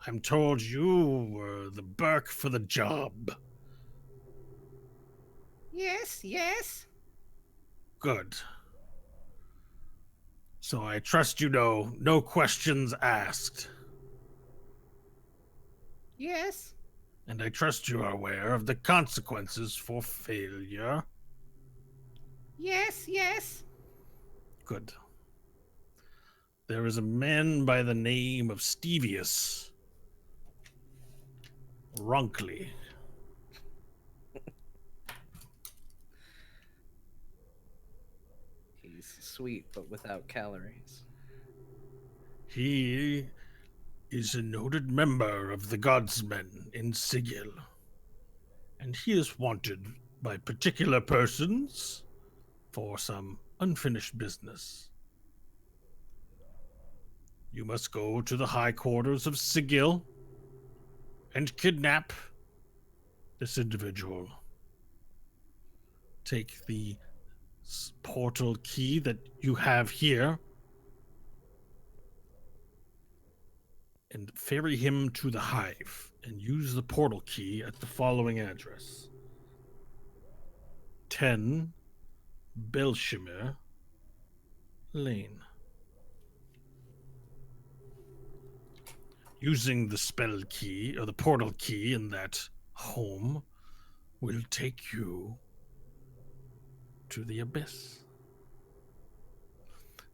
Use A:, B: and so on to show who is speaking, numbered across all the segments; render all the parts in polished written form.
A: I'm told you were the Burke for the job.
B: Yes, yes.
A: Good. So I trust you know, no questions asked.
B: Yes.
A: And I trust you are aware of the consequences for failure.
B: Yes, yes.
A: Good. There is a man by the name of Stevius Ronkley.
C: He's sweet, but without calories.
A: He is a noted member of the Godsmen in Sigil, and he is wanted by particular persons for some unfinished business. You must go to the high quarters of Sigil and kidnap this individual. Take the portal key that you have here and ferry him to the hive and use the portal key at the following address: 10 Belshimmer Lane. Using the spell key or the portal key in that home will take you to the abyss.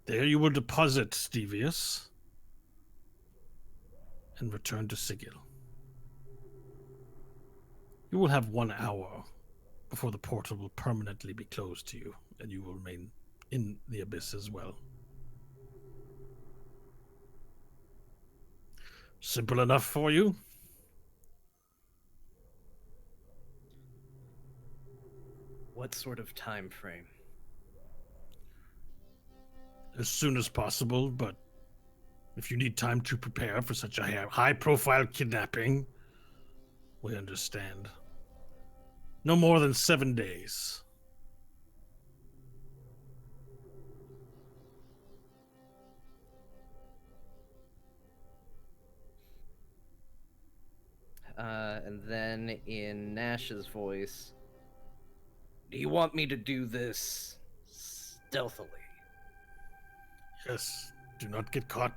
A: There you will deposit Stevius and return to Sigil. You will have 1 hour before the portal will permanently be closed to you, and you will remain in the abyss as well. Simple enough for you?
C: What sort of time frame?
A: As soon as possible, but if you need time to prepare for such a high-profile kidnapping, we understand. No more than 7 days.
C: And then in Nash's voice, do you want me to do this stealthily?
A: Yes, do not get caught.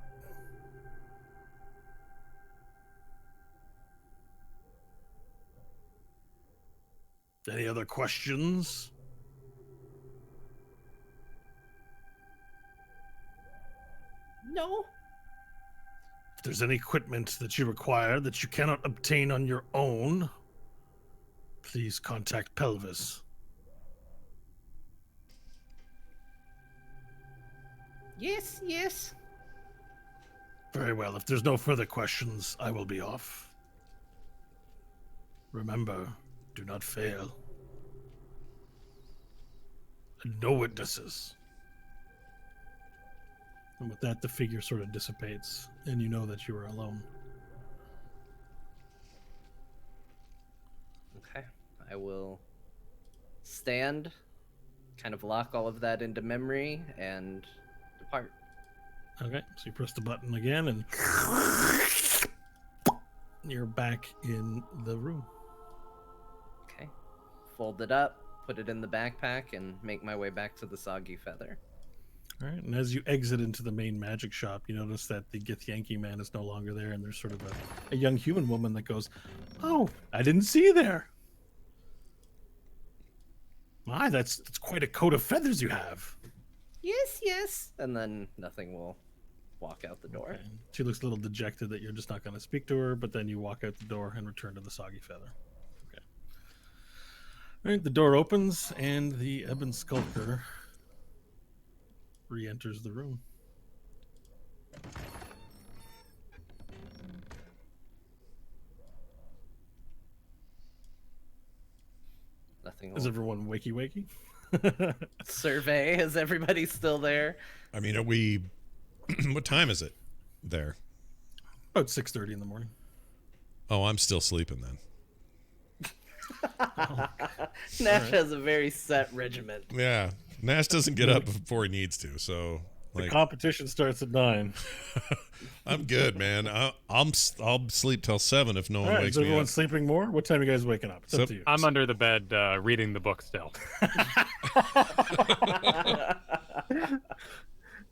A: Any other questions?
B: No.
A: If there's any equipment that you require that you cannot obtain on your own, please contact Pelvis.
B: Yes, yes.
A: Very well. If there's no further questions, I will be off. Remember, do not fail. And no witnesses. And with that, the figure sort of dissipates, and you know that you are alone.
C: Okay. I will stand, kind of lock all of that into memory, and depart.
A: Okay, so you press the button again, and you're back in the room.
C: Okay. Fold it up, put it in the backpack, and make my way back to the Soggy Feather.
A: All right, and as you exit into the main magic shop, you notice that the Githyanki man is no longer there, and there's sort of a young human woman that goes, "Oh, I didn't see you there. My, that's quite a coat of feathers you have."
B: Yes, yes.
C: And then nothing will walk out the door.
A: Okay. She looks a little dejected that you're just not going to speak to her, but then you walk out the door and return to the Soggy Feather. Okay. All right, the door opens, and the Ebon Skulker re-enters the room.
C: Nothing
A: Is
C: will
A: everyone wakey?
C: survey. Is everybody still there?
D: I mean, are we... what time is it there?
A: About 6:30 in the morning.
D: Oh, I'm still sleeping then.
C: Nash has a very set regiment.
D: Yeah. Nash doesn't get up before he needs to, so
A: The
D: Like,
A: competition starts at 9.
D: I'm good, man. I'll sleep till 7 if no
A: All
D: one
A: right,
D: wakes
A: is
D: me
A: everyone
D: up.
A: sleeping more? What time are you guys waking up? It's
D: So-
A: up to you.
E: I'm under the bed reading the book still.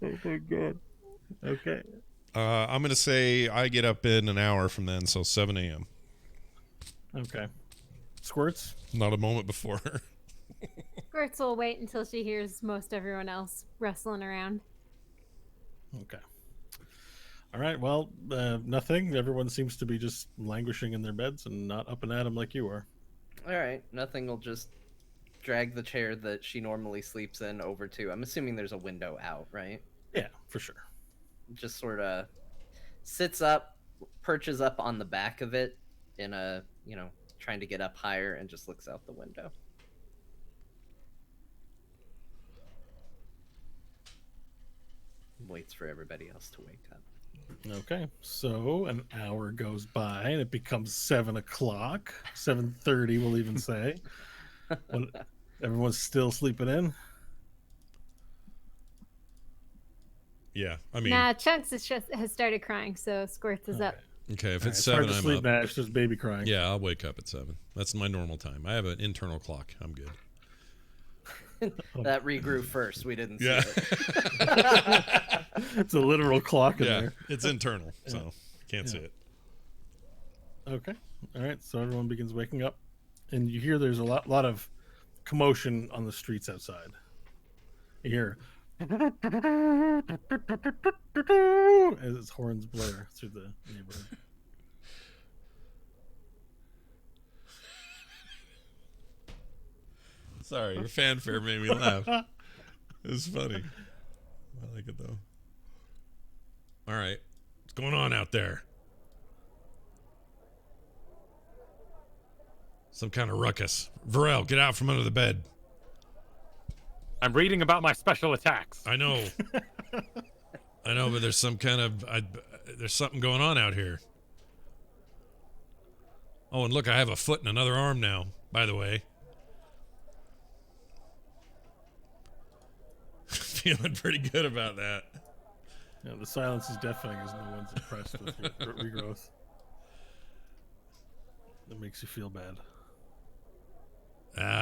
A: Oh my god. Okay.
D: I'm gonna say I get up in an hour from then, so 7 a.m.
A: Okay. Squirts?
D: Not a moment before.
F: Squirts will wait until she hears most everyone else rustling around.
A: Okay. All right. Well, nothing. Everyone seems to be just languishing in their beds and not up and at 'em like you are.
C: All right, nothing will just drag the chair that she normally sleeps in over to. I'm assuming there's a window out, right?
A: Yeah, for sure.
C: Just sort of sits up, perches up on the back of it in a, trying to get up higher and just looks out the window. Waits for everybody else to wake up.
A: Okay. So an hour goes by and it becomes 7 o'clock. 7:30, we'll even say. When everyone's still sleeping in.
D: Yeah, I mean,
F: Nah, Chunks has started crying, so Squirts is up.
D: okay, if
A: All
D: it's
A: right,
D: 7,
A: hard to
D: I'm
A: sleep,
D: up.
A: Nash. There's baby crying.
D: Yeah, I'll wake up at 7. That's my normal time. I have an internal clock. I'm good.
C: That regrew first. We didn't see
D: Yeah.
C: it.
A: It's a literal clock in
D: Yeah,
A: there.
D: it's internal, so can't see it.
A: Okay. All right. So everyone begins waking up, and you hear there's a lot of commotion on the streets outside. You hear as its horns blare through the neighborhood.
D: Sorry, your fanfare made me laugh. It was funny. I like it though. All right, what's going on out there? Some kind of ruckus. Varel, get out from under the bed.
E: I'm reading about my special attacks.
D: I know. I know, but there's some kind of there's something going on out here. Oh, and look, I have a foot and another arm now, by the way. Feeling pretty good about that.
A: Yeah, the silence is deafening as no one's impressed with your regrowth. That makes you feel bad.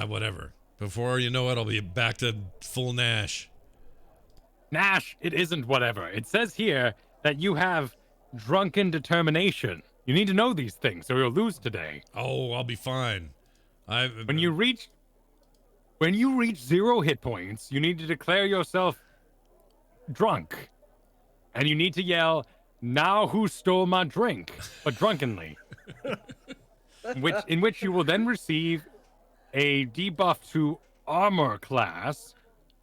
D: Whatever. Before you know it, I'll be back to full Nash.
E: Nash, it isn't whatever. It says here that you have drunken determination. You need to know these things or you'll lose today.
D: Oh, I'll be fine.
E: When you reach 0 hit points, you need to declare yourself drunk. And you need to yell, "Now who stole my drink?" but drunkenly. in which you will then receive a debuff to armor class,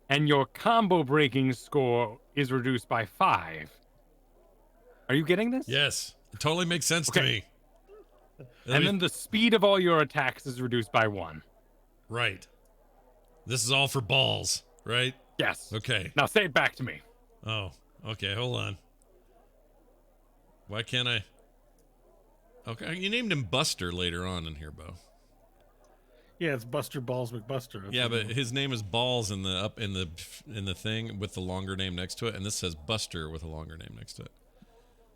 E: and your combo breaking score is reduced by 5. Are you getting this?
D: Yes, it totally makes sense to me.
E: And then the speed of all your attacks is reduced by 1.
D: Right. This is all for balls, right?
E: Yes.
D: Okay.
E: Now say it back to me.
D: Oh, okay, hold on. Why can't I? Okay, you named him Buster later on in here, Bo.
A: Yeah, it's Buster Balls McBuster. That's
D: Yeah,
A: what
D: but his name is Balls in the thing with the longer name next to it, and this says Buster with a longer name next to it.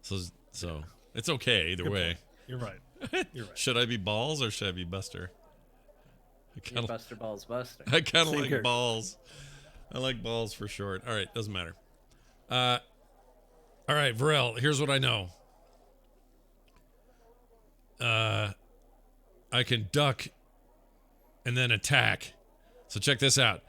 D: So it's okay either
A: Good
D: way.
A: point. You're right. You're right.
D: Should I be Balls or should I be Buster?
C: You're Buster Balls Buster.
D: I kind of
A: Same
D: like
A: character.
D: balls. I like balls for short. All right, doesn't matter. All right, Varel, here's what I know. I can duck and then attack. So check this out.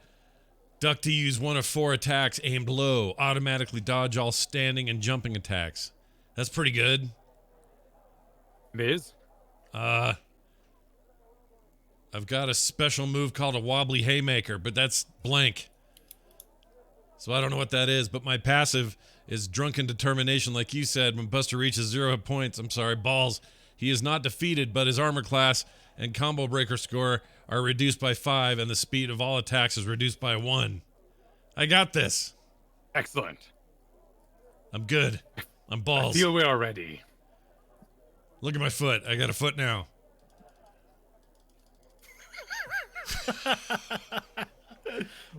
D: Duck to use one of 4 attacks aimed low. Automatically dodge all standing and jumping attacks. That's pretty good.
E: It is?
D: I've got a special move called a wobbly haymaker, but that's blank. So I don't know what that is, but my passive is drunken determination, like you said. When Buster reaches 0 points, balls, he is not defeated, but his armor class and combo breaker score are reduced by 5, and the speed of all attacks is reduced by 1. I got this.
E: Excellent.
D: I'm good. I'm
E: I
D: balls.
E: feel we are ready.
D: Look at my foot. I got a foot now.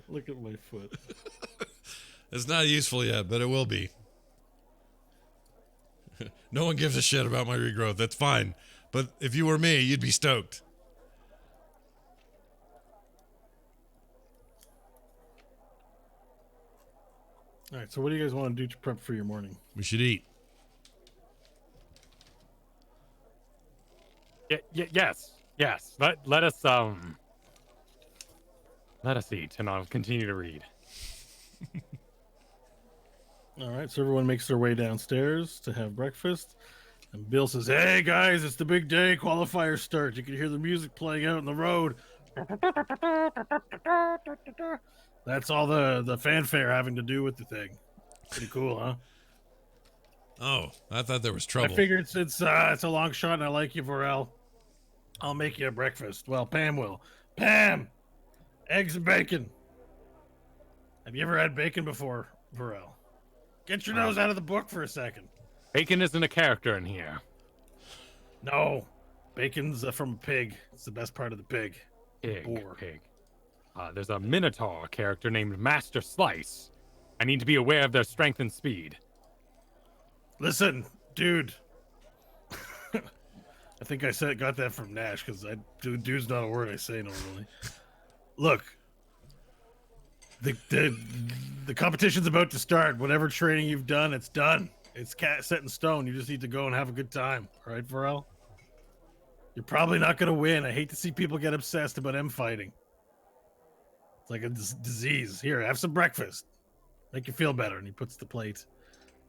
A: Look at my foot.
D: It's not useful yet, but it will be. No one gives a shit about my regrowth. That's fine. But if you were me, you'd be stoked.
A: All right, so what do you guys want to do to prep for your morning?
D: We should eat.
E: Yes. Let us eat, and I'll continue to read.
A: All right, so everyone makes their way downstairs to have breakfast. And Bill says, "Hey guys, it's the big day. Qualifiers start. You can hear the music playing out in the road. That's all the fanfare having to do with the thing. Pretty cool, huh?
D: Oh, I thought there was
A: I
D: trouble.
A: figured it's a long shot, and I like you, Vorel. I'll make you a breakfast. Well, Pam will. Pam, eggs and bacon. Have you ever had bacon before, Vorel? Get your nose out of the book for a second.
E: Bacon isn't a character in here.
A: No, bacon's from a pig. It's the best part of the pig.
E: Pig. There's a Minotaur character named Master Slice. I need to be aware of their strength and speed.
A: Listen, dude. I think I got that from Nash because dude's not a word I say normally. Look, the competition's about to start. Whatever training you've done, it's done. It's set in stone. You just need to go and have a good time. All right, Varel? You're probably not going to win. I hate to see people get obsessed about M fighting. It's like a disease. Here, have some breakfast. Make you feel better. And he puts the plate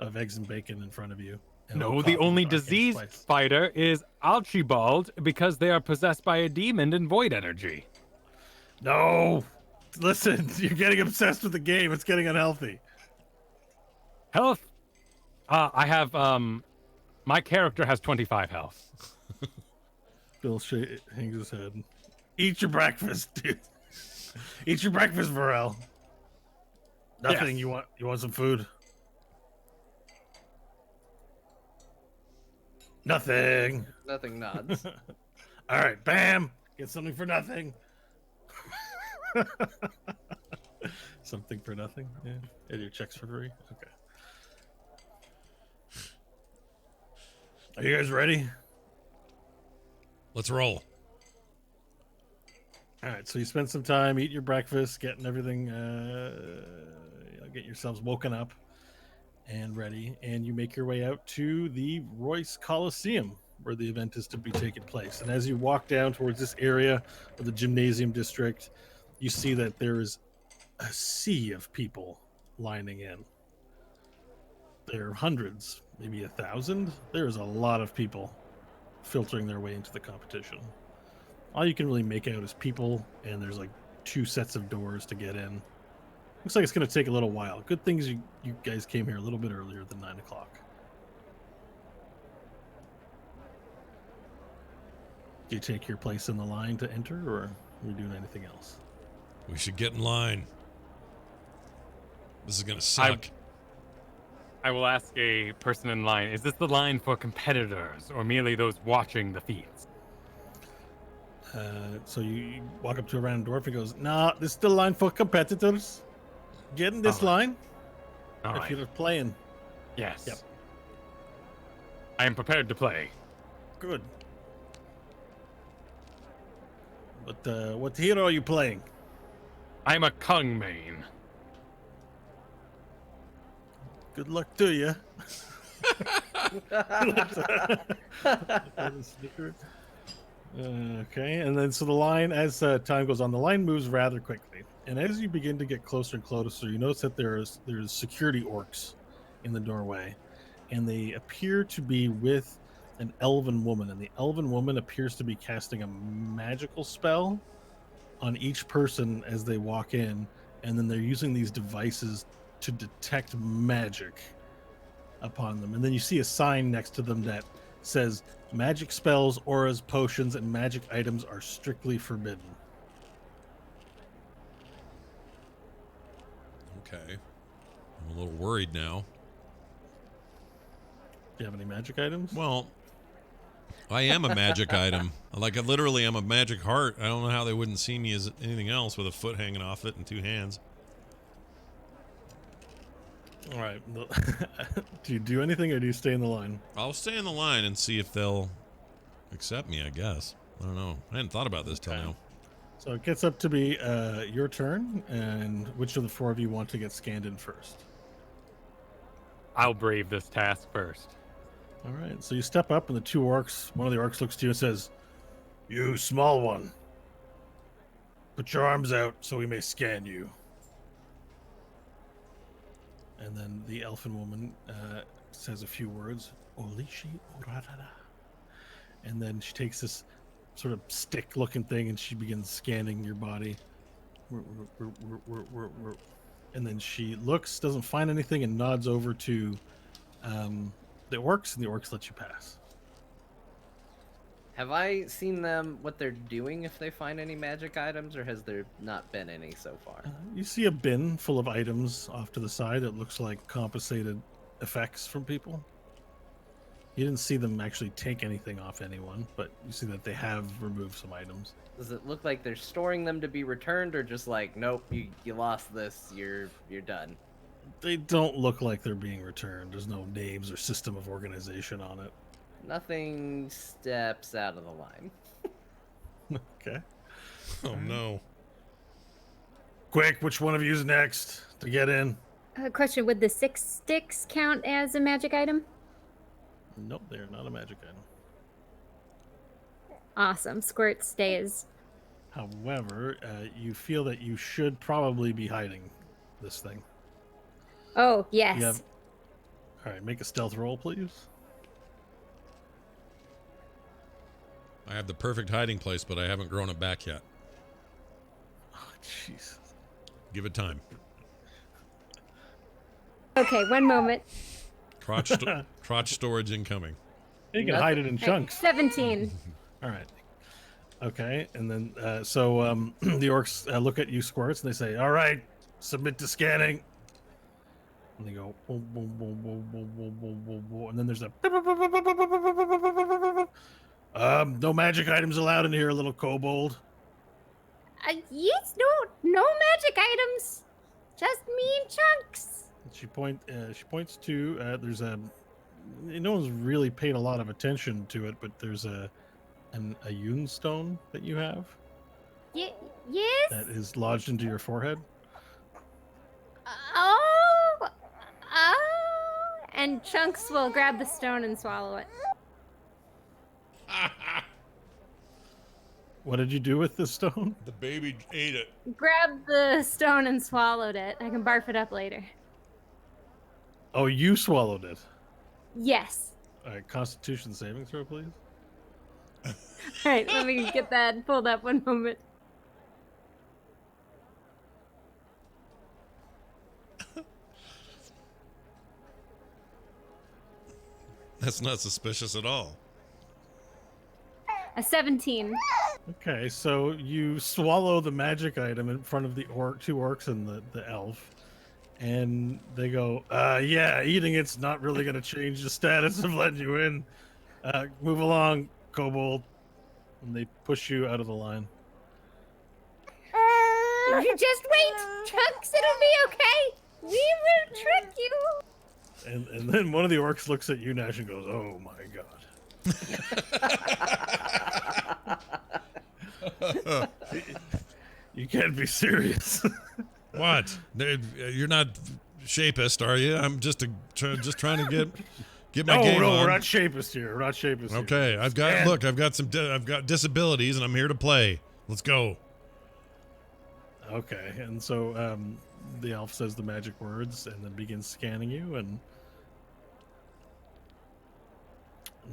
A: of eggs and bacon in front of you.
E: No, the only diseased fighter is Archibald because they are possessed by a demon and void energy.
A: No. Listen, you're getting obsessed with the game. It's getting unhealthy.
E: Health? I have, my character has 25 health.
A: Bill hangs his head. Eat your breakfast, dude. Eat your breakfast, Varel. Nothing. Yes. You want some food? Nothing.
C: Nothing nods.
A: All right, bam. Get something for nothing. Something for nothing? Yeah. And your checks for free? Okay. Are you guys ready?
D: Let's roll.
A: All right, so you spend some time eating your breakfast, getting everything, get yourselves woken up and ready, and you make your way out to the Royce Coliseum where the event is to be taking place. And as you walk down towards this area of the gymnasium district, you see that there is a sea of people lining in. There are hundreds, maybe 1,000. There's a lot of people filtering their way into the competition. All you can really make out is people, and there's like 2 sets of doors to get in. Looks like it's going to take a little while. Good things you guys came here a little bit earlier than 9 o'clock. Do you take your place in the line to enter, or are we doing anything else?
D: We should get in line. This is going to suck.
E: I will ask a person in line, is this the line for competitors or merely those watching the feats?
A: So you walk up to a random dwarf and goes, "Nah, this is the line for competitors. Get in this line if you're playing."
E: Yes.
A: Yep.
E: I am prepared to play.
A: Good. But what hero are you playing?
E: I'm a Kung main.
A: Good luck to you. Okay, and then so the line, as time goes on, the line moves rather quickly. And as you begin to get closer and closer, you notice that there's security orcs in the doorway, and they appear to be with an elven woman, and the elven woman appears to be casting a magical spell on each person as they walk in, and then they're using these devices to detect magic upon them. And then you see a sign next to them that says magic spells, auras, potions, and magic items are strictly forbidden.
D: Okay. I'm a little worried now.
A: Do you have any magic items?
D: Well, I am a magic item. Like, I literally am a magic heart. I don't know how they wouldn't see me as anything else with a foot hanging off it and 2 hands.
A: All right. Do you do anything or do you stay in the line?
D: I'll stay in the line and see if they'll accept me, I guess. I don't know. I hadn't thought about this till
A: Okay.
D: now.
A: So it gets up to be your turn, and which of the four of you want to get scanned in first?
E: I'll brave this task first.
A: All right. So you step up, and one of the orcs looks to you and says, "You small one, put your arms out so we may scan you." And then the elfin woman says a few words, "Olishi orarara." And then she takes this sort of stick-looking thing and she begins scanning your body. And then she looks, doesn't find anything, and nods over to the orcs, and the orcs let you pass.
C: Have I seen them, what they're doing if they find any magic items, or has there not been any so far?
A: You see a bin full of items off to the side that looks like compensated effects from people. You didn't see them actually take anything off anyone, but you see that they have removed some items.
C: Does it look like they're storing them to be returned, or just like, nope, you lost this, you're done?
A: They don't look like they're being returned. There's no names or system of organization on it.
C: Nothing steps out of the line.
A: Okay.
D: Oh, no.
A: Quick, which one of you is next to get in?
F: Question, would the 6 sticks count as a magic item?
A: Nope, they're not a magic item.
F: Awesome. Squirt stays.
A: However, you feel that you should probably be hiding this thing.
F: Oh, yes.
A: You have... All right, make a stealth roll, please.
D: I have the perfect hiding place, but I haven't grown it back yet.
A: Oh, jeez.
D: Give it time.
F: Okay, one moment.
D: Crotch storage incoming.
A: You can hide it in chunks.
F: 17.
A: All right. Okay, and then the orcs look at you, Squirts, and they say, "All right, submit to scanning." And they go, boom, boom, boom, boom, boom, boom, boom, boom, boom, and then there's a no magic items allowed in here, little kobold.
F: Yes, no magic items. Just me and Chunks.
A: She points to there's a no one's really paid a lot of attention to it, but there's a Yun stone that you have
F: Yes.
A: that is lodged into your forehead.
F: Oh. And Chunks will grab the stone and swallow it.
A: What did you do with the stone?
D: The baby ate it.
F: Grabbed the stone and swallowed it. I can barf it up later.
A: Oh, you swallowed it.
F: Yes.
A: All right, Constitution saving throw, please.
F: All right, let me get that pulled up one moment.
D: That's not suspicious at all.
F: A 17.
A: Okay, so you swallow the magic item in front of the two orcs and the elf, and they go, yeah, eating it's not really going to change the status of letting you in. Move along, kobold. And they push you out of the line.
F: You just wait, Chunks, it'll be okay. We will trick you.
A: And then one of the orcs looks at you, Nash, and goes, "Oh my god." You can't be serious.
D: What? You're not shapist, are you? I'm just trying to get my game on.
A: We're not shapist here. We're not shapist here.
D: Okay, I've got disabilities, and I'm here to play. Let's go.
A: Okay, and so the elf says the magic words and then begins scanning you, and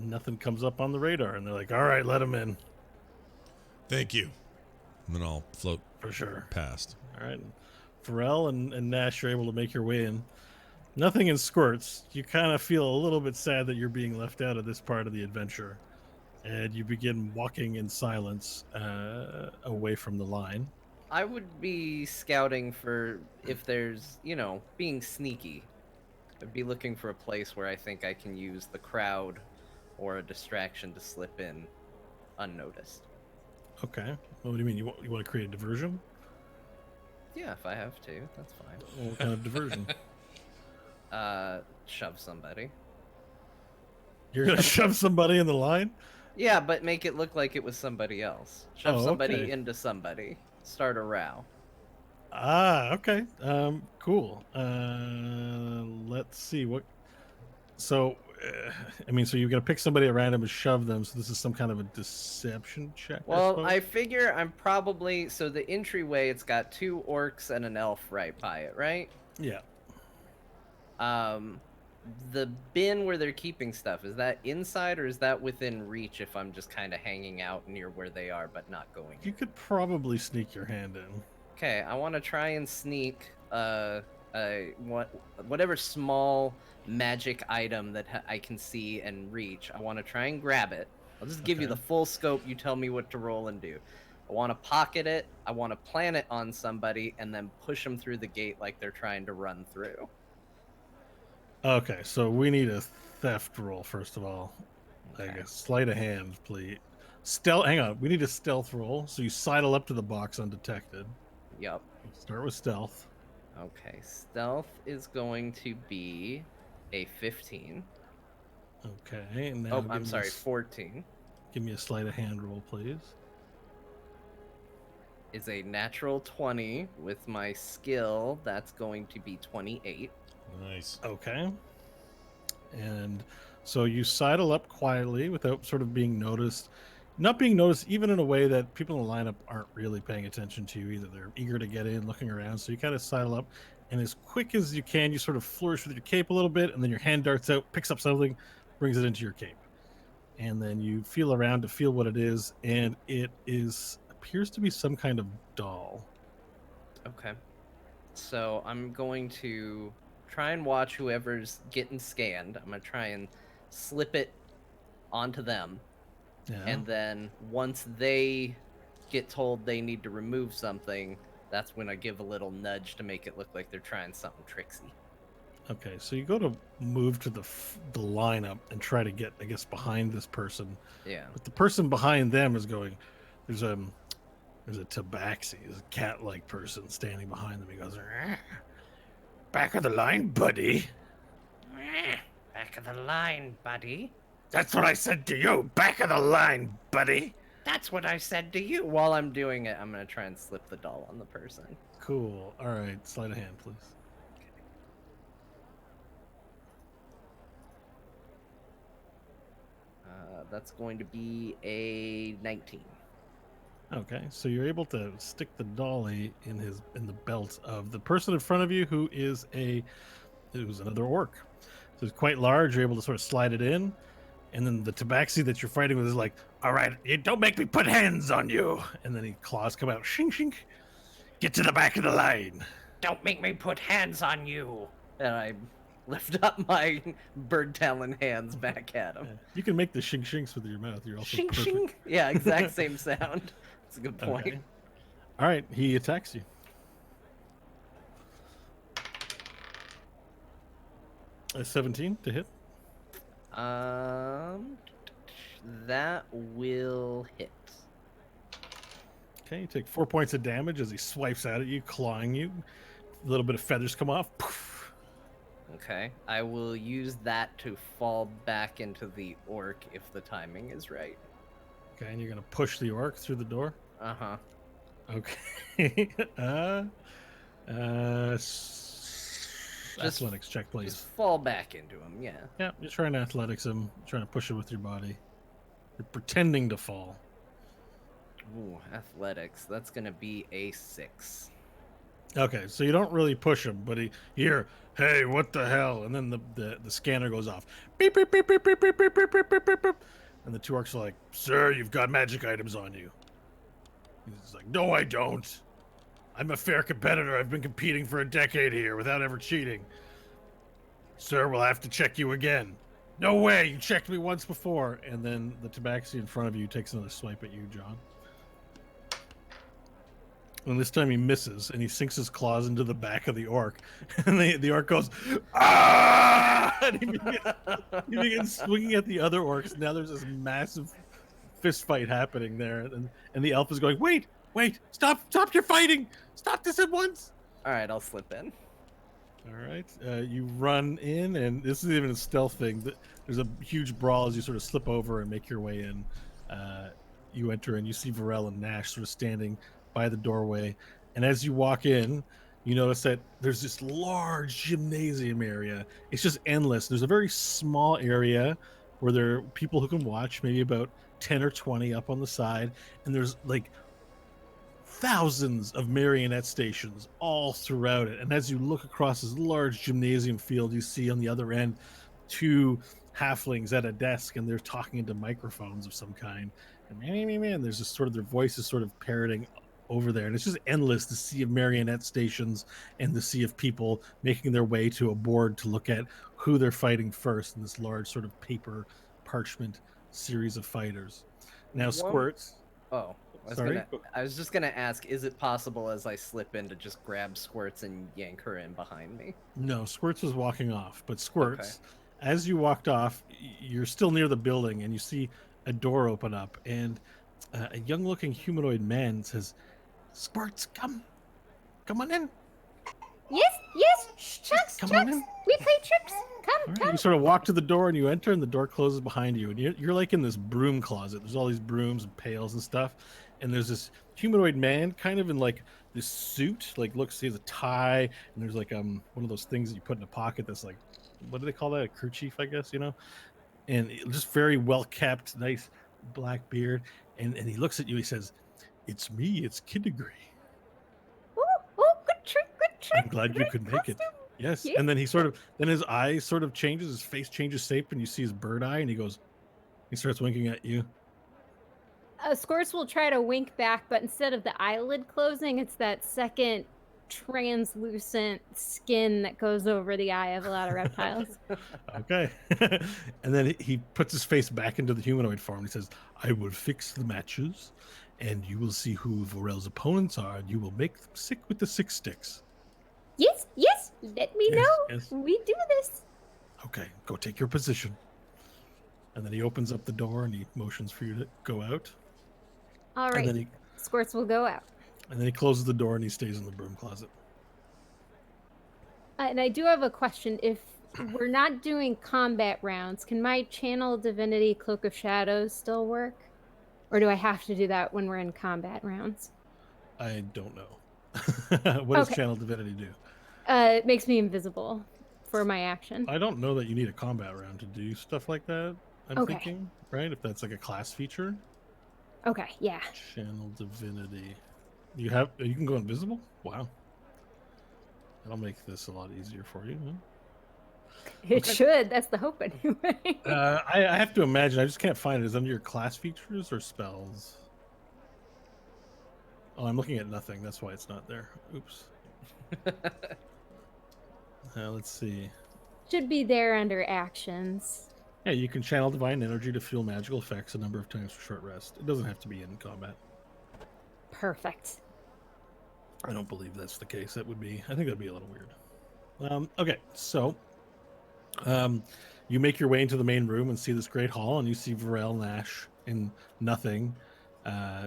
A: nothing comes up on the radar. And they're like, "All right, let him in."
D: Thank you. And then I'll float
A: For sure.
D: past.
A: All right. Pharrell and Nash are able to make your way in. Nothing in Squirts. You kind of feel a little bit sad that you're being left out of this part of the adventure. And you begin walking in silence away from the line.
C: I would be scouting for if there's, being sneaky. I'd be looking for a place where I think I can use the crowd or a distraction to slip in unnoticed.
A: Okay. What do you mean? You want to create a diversion?
C: Yeah, if I have to, that's fine.
A: What kind of diversion?
C: Shove somebody.
A: You're gonna shove somebody in the line?
C: Yeah, but make it look like it was somebody else. Shove
A: Oh,
C: somebody
A: okay.
C: into somebody. Start a row.
A: Ah, okay. Cool. Let's see what. So, I mean, so you're gonna pick somebody at random and shove them. So this is some kind of a deception check, I
C: Well,
A: suppose.
C: I figure I'm probably so the entryway. It's got 2 orcs and an elf right by it, right?
A: Yeah.
C: The bin where they're keeping stuff, is that inside or is that within reach if I'm just kind of hanging out near where they are but not going
A: You
C: in?
A: could probably sneak your hand in.
C: Okay, I want to try and sneak whatever small magic item that I can see and reach. I want to try and grab it. I'll just give you
A: Okay.
C: the full scope. You tell me what to roll and do. I want to pocket it. I want to plant it on somebody and then push them through the gate like they're trying to run through.
A: Okay, so we need a theft roll first of all. I
C: Okay.
A: guess sleight of hand, please. Stealth. Hang on, we need a stealth roll. So you sidle up to the box undetected.
C: Yep.
A: Start with stealth.
C: Okay. Stealth is going to be a 15.
A: Okay, and now
C: Oh,
A: give
C: I'm
A: me
C: sorry,
A: a
C: 14.
A: give me a sleight of hand roll, please.
C: Is a natural 20 with my skill. That's going to be 28.
D: Nice.
A: Okay. And so you sidle up quietly without sort of being noticed. Not being noticed even in a way that people in the lineup aren't really paying attention to you either. They're eager to get in, looking around. So you kind of sidle up, and as quick as you can, you sort of flourish with your cape a little bit, and then your hand darts out, picks up something, brings it into your cape. And then you feel around to feel what it is, and it is appears to be some kind of doll.
C: Okay. So I'm going to try and watch whoever's getting scanned. I'm going to try and slip it onto them.
A: Yeah.
C: And then once they get told they need to remove something, that's when I give a little nudge to make it look like they're trying something tricksy.
A: Okay, so you go to move to the lineup and try to get, I guess, behind this person.
C: Yeah.
A: But the person behind them is going. There's a tabaxi, there's a cat-like person standing behind them. He goes, "Back of the line, buddy."
B: Back of the line, buddy.
A: That's what I said to you. Back of the line, buddy.
B: That's what I said to you.
C: While I'm doing it, I'm going to try and slip the doll on the person.
A: Cool. All right, sleight of hand, please.
C: That's going to be a 19.
A: Okay, so you're able to stick the dolly in the belt of the person in front of you, who's another orc. So it's quite large. You're able to sort of slide it in, and then the tabaxi that you're fighting with is like, "All right, you don't make me put hands on you." And then claws come out, shink shink. Get to the back of the line.
B: Don't make me put hands on you.
C: And I lift up my bird talon hands back at him.
A: Yeah. You can make the shink shinks with your mouth. You're also
C: Shing
A: perfect.
C: shing. Yeah, exact same sound. That's a good point.
A: Okay. All right, he attacks you. A 17 to hit.
C: That will hit.
A: Okay, you take 4 points of damage as he swipes out at you, clawing you. A little bit of feathers come off. Poof.
C: Okay, I will use that to fall back into the orc if the timing is right.
A: Okay, and you're gonna push the orc through the door.
C: Uh-huh.
A: Okay. Athletics check, please.
C: Just fall back into him, yeah.
A: Yeah, you're trying to athletics him, trying to push it with your body. You're pretending to fall.
C: Ooh, athletics. That's gonna be a 6.
A: Okay, so you don't really push him, but hey, what the hell? And then the scanner goes off. Beep, beep, beep, beep, beep, beep, beep, beep, beep, beep, beep, beep. And the two orcs are like, "Sir, you've got magic items on you." He's like, "No, I don't. I'm a fair competitor. I've been competing for a decade here without ever cheating. Sir, we'll have to check you again." "No way, you checked me once before." And then the tabaxi in front of you takes another swipe at you, John. And this time he misses, and he sinks his claws into the back of the orc. And the orc goes, "Ah!" And he begins swinging at the other orcs. Now there's this massive fist fight happening there. And the elf is going, wait, stop your fighting. Stop this at once.
C: Alright, I'll slip in.
A: All right. You run in, and this is even a stealth thing. There's a huge brawl as you sort of slip over and make your way in. You enter, and you see Varel and Nash sort of standing by the doorway. And as you walk in, you notice that there's this large gymnasium area. It's just endless. There's a very small area where there are people who can watch, maybe about 10 or 20 up on the side. And there's like thousands of marionette stations all throughout it. And as you look across this large gymnasium field, you see on the other end two halflings at a desk, and they're talking into microphones of some kind. And there's this sort of their voices sort of parroting over there. And it's just endless, the sea of marionette stations and the sea of people making their way to a board to look at who they're fighting first in this large sort of paper parchment series of fighters. Now, Squirts.
C: Oh,
A: Sorry?
C: I was just gonna ask, is it possible as I slip in to just grab Squirts and yank her in behind me?
A: No, Squirts was walking off, but Squirts, as you walked off, you're still near the building, and you see a door open up, and a young-looking humanoid man says, "Squirts, come on in."
F: Yes, Chucks,
A: Come on
F: Chucks.
A: in.
F: We play tricks.
A: All
F: Come,
A: right,
F: come.
A: you sort of walk to the door, and you enter, and the door closes behind you, and you're like in this broom closet. There's all these brooms and pails and stuff, and there's this humanoid man, kind of in like this suit, like he has a tie, and there's like one of those things that you put in a pocket that's like, what do they call that? A kerchief, I guess, and just very well kept, nice black beard, and he looks at you. He says, "It's me. It's Kindegree.
F: Ooh, good trick.
A: I'm glad you
F: Great
A: could make it."
F: costume.
A: Yes.
F: Yeah.
A: And then then his eyes sort of changes, his face changes shape, and you see his bird eye, and he starts winking at you.
F: Squirts will try to wink back, but instead of the eyelid closing, it's that second translucent skin that goes over the eye of a lot of reptiles.
A: Okay. And then he puts his face back into the humanoid form. And he says, "I will fix the matches, and you will see who Vorel's opponents are, and you will make them sick with the 6 sticks."
F: Yes, let me
A: Yes,
F: know.
A: yes.
F: We do this.
A: Okay, go take your position. And then he opens up the door and he motions for you to go out.
F: All right.
A: And then
F: Squirts will go out.
A: he closes the door and he stays in the broom closet.
F: And I do have a question. If we're not doing combat rounds, can my channel divinity Cloak of Shadows still work? Or do I have to do that when we're in combat rounds?
A: I don't know. What does
F: Okay.
A: Channel Divinity do?
F: It makes me invisible for my action.
A: I don't know that you need a combat round to do stuff like that. I'm
F: Okay.
A: thinking, right? If that's like a class feature.
F: Okay, yeah.
A: Channel Divinity. You can go invisible? Wow. That'll make this a lot easier for you. Huh?
F: It should. That's the hope anyway.
A: I have to imagine. I just can't find it. Is it under your class features or spells? Oh, I'm looking at nothing. That's why it's not there. Oops. Let's see.
F: Should be there under actions.
A: Yeah, you can channel divine energy to fuel magical effects a number of times for short rest. It doesn't have to be in combat.
F: Perfect.
A: I don't believe that's the case. I think that'd be a little weird. Okay, so you make your way into the main room and see this great hall, and you see Varel, Nash, and Nothing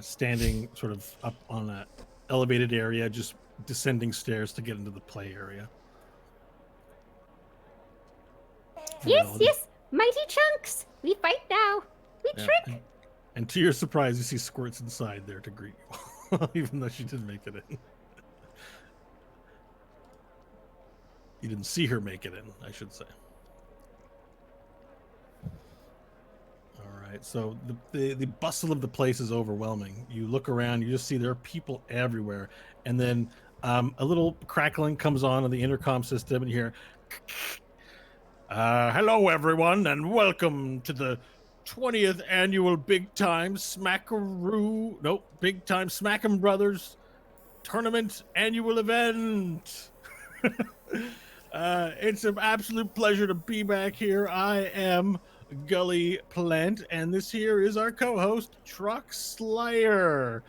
A: standing sort of up on an elevated area, just descending stairs to get into the play area.
F: Yes. Mighty chunks. We fight now. We
A: Yeah,
F: trick.
A: and to your surprise, you see Squirts inside there to greet you, even though she didn't make it in. You didn't see her make it in, I should say. All right, so the bustle of the place is overwhelming. You look around, you just see there are people everywhere, and then a little crackling comes on the intercom system, and you hear, "Hello, everyone, and welcome to the 20th annual Big Time Smack'em Brothers Tournament Annual Event." It's an absolute pleasure to be back here. I am Gully Plant, and this here is our co-host, Truck Slayer.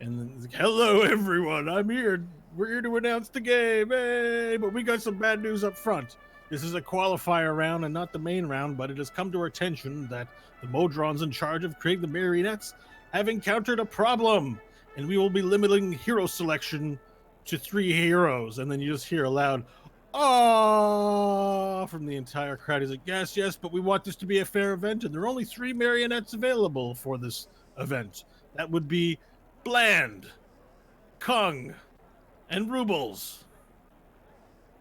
A: And hello, everyone. We're here to announce the game. Hey, but we got some bad news up front. This is a qualifier round and not the main round, but it has come to our attention that the Modrons in charge of creating the marionettes have encountered a problem, and we will be limiting hero selection to 3 heroes. And then you just hear aloud, "Oh!" from the entire crowd. He's like, "Yes, yes, but we want this to be a fair event, and there are only 3 marionettes available for this event. That would be Bland, Kung, and Rubles.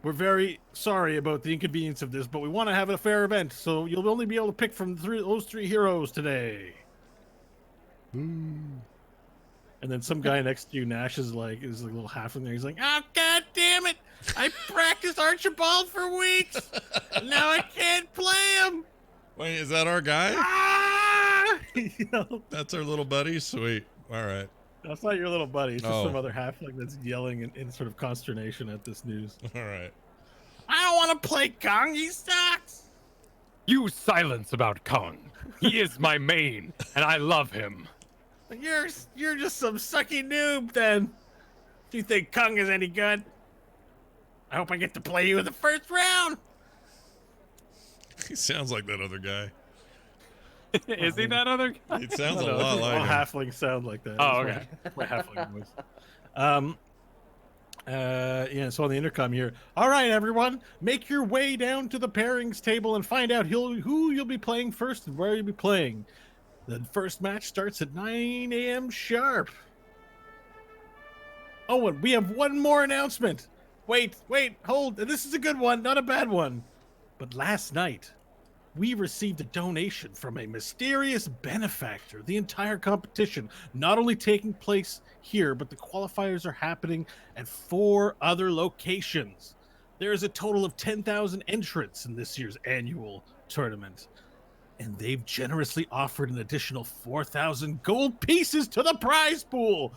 A: We're very sorry about the inconvenience of this, but we want to have a fair event, so you'll only be able to pick from those 3 heroes today." And then some guy next to you, Nash, is like a little half in there. He's like, "Oh, God damn it! I practiced Archibald for weeks. Now I can't play him."
D: Wait, is that our guy?
A: Ah! You know,
D: That's our little buddy? Sweet. All right.
A: that's not your little buddy. It's just
D: Oh.
A: some other halfling that's yelling in sort of consternation at this news.
D: All right.
A: "I don't want to play Kong. He sucks."
E: You silence about Kong. He is my main, and I love him.
A: You're just some sucky noob then. Do you think Kung is any good? I hope I get to play you in the first round.
D: He sounds like that other guy.
E: Is he that other guy?
D: It sounds a
A: No,
D: lot
A: all
D: like him.
A: halflings sound like that.
E: Oh,
A: That's
E: okay.
A: my halfling voice. Yeah, so on the intercom here. "All right, everyone, make your way down to the pairings table and find out who you'll be playing first and where you'll be playing. The first match starts at 9 a.m. sharp." Oh, and we have one more announcement. Wait, hold. This is a good one, not a bad one. But last night, we received a donation from a mysterious benefactor. The entire competition not only taking place here, but the qualifiers are happening at 4 other locations. There is a total of 10,000 entrants in this year's annual tournament, and they've generously offered an additional 4,000 gold pieces to the prize pool.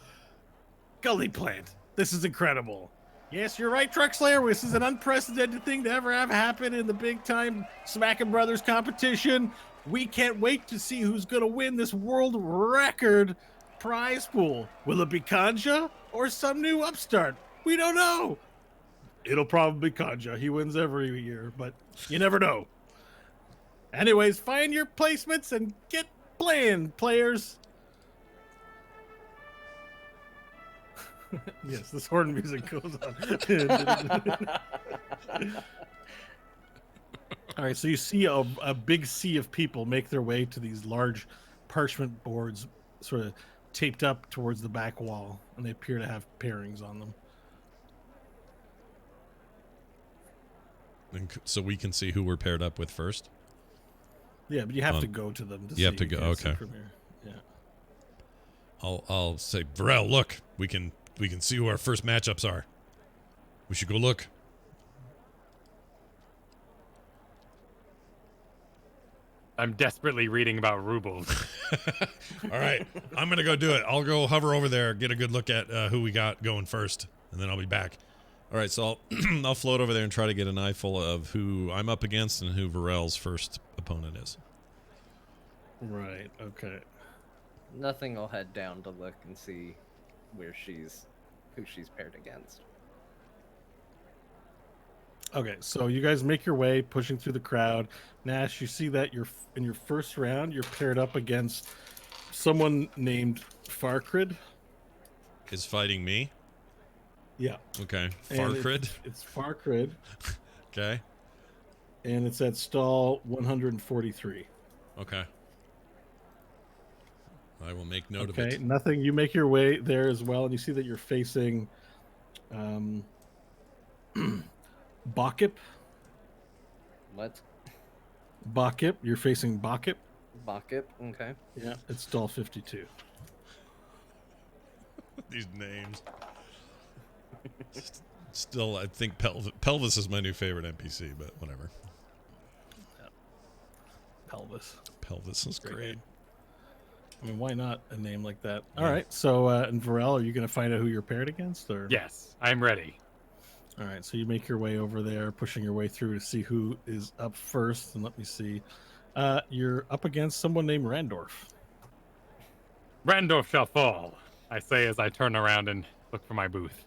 A: Gully Plant, this is incredible. Yes, you're right, Truck Slayer. This is an unprecedented thing to ever have happen in the big-time Smackin' Brothers competition. We can't wait to see who's going to win this world record prize pool. Will it be Kanja or some new upstart? We don't know. It'll probably be Kanja. He wins every year, but you never know. Anyways, find your placements and get playing, players. Yes, this horn music goes on. All right, so you see a big sea of people make their way to these large parchment boards sort of taped up towards the back wall, and they appear to have pairings on them.
D: And so we can see who we're paired up with first.
A: Yeah, but you have to go to them.
D: You have to go.
A: can't see
D: Okay.
A: from here. Yeah.
D: I'll say, Varel, look, we can see who our first matchups are. We should go look.
E: I'm desperately reading about rubles.
D: All right, I'm gonna go do it. I'll go hover over there, get a good look at who we got going first, and then I'll be back. All right, so I'll I'll float over there and try to get an eyeful of who I'm up against and who Varel's first opponent is.
A: Right. Okay.
C: Nothing will head down to look and see who she's paired against.
A: Okay, so you guys make your way, pushing through the crowd. Nash, you see that in your first round, you're paired up against someone named Farcrid.
D: Is fighting me?
A: Yeah.
D: Okay.
A: And
D: Farcrid.
A: It's Farcrid,
D: Okay.
A: and it's at stall 143.
D: Okay. I will make note of
A: Okay,
D: it.
A: nothing. You make your way there as well, and you see that you're facing Bakip.
C: What?
A: Bakip. You're facing Bakip.
C: Bakip? Okay.
A: Yeah, it's stall 52.
D: These names. Still, I think Pelvis is my new favorite NPC, but whatever.
A: Pelvis.
D: Pelvis is great.
A: I mean, why not a name like that? All right. So, and Varel, are you going to find out who you're paired against, or?
E: Yes, I'm ready.
A: All right. So you make your way over there, pushing your way through to see who is up first. And let me see. You're up against someone named Randorf.
E: Randolph shall fall, I say as I turn around and look for my booth.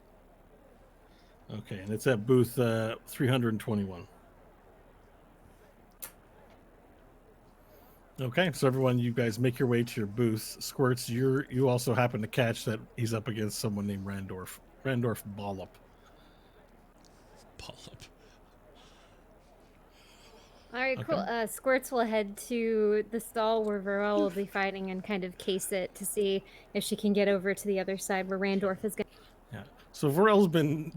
A: Okay, and it's at booth 321. Okay, so everyone, you guys make your way to your booth. Squirts, you also happen to catch that he's up against someone named Randorf Bollop.
D: Polyp.
F: All right, cool.
A: Okay.
F: Squirts will head to the stall where Varel will be fighting and kind of case it to see if she can get over to the other side where Randorf is going.
A: Yeah. So Varel's been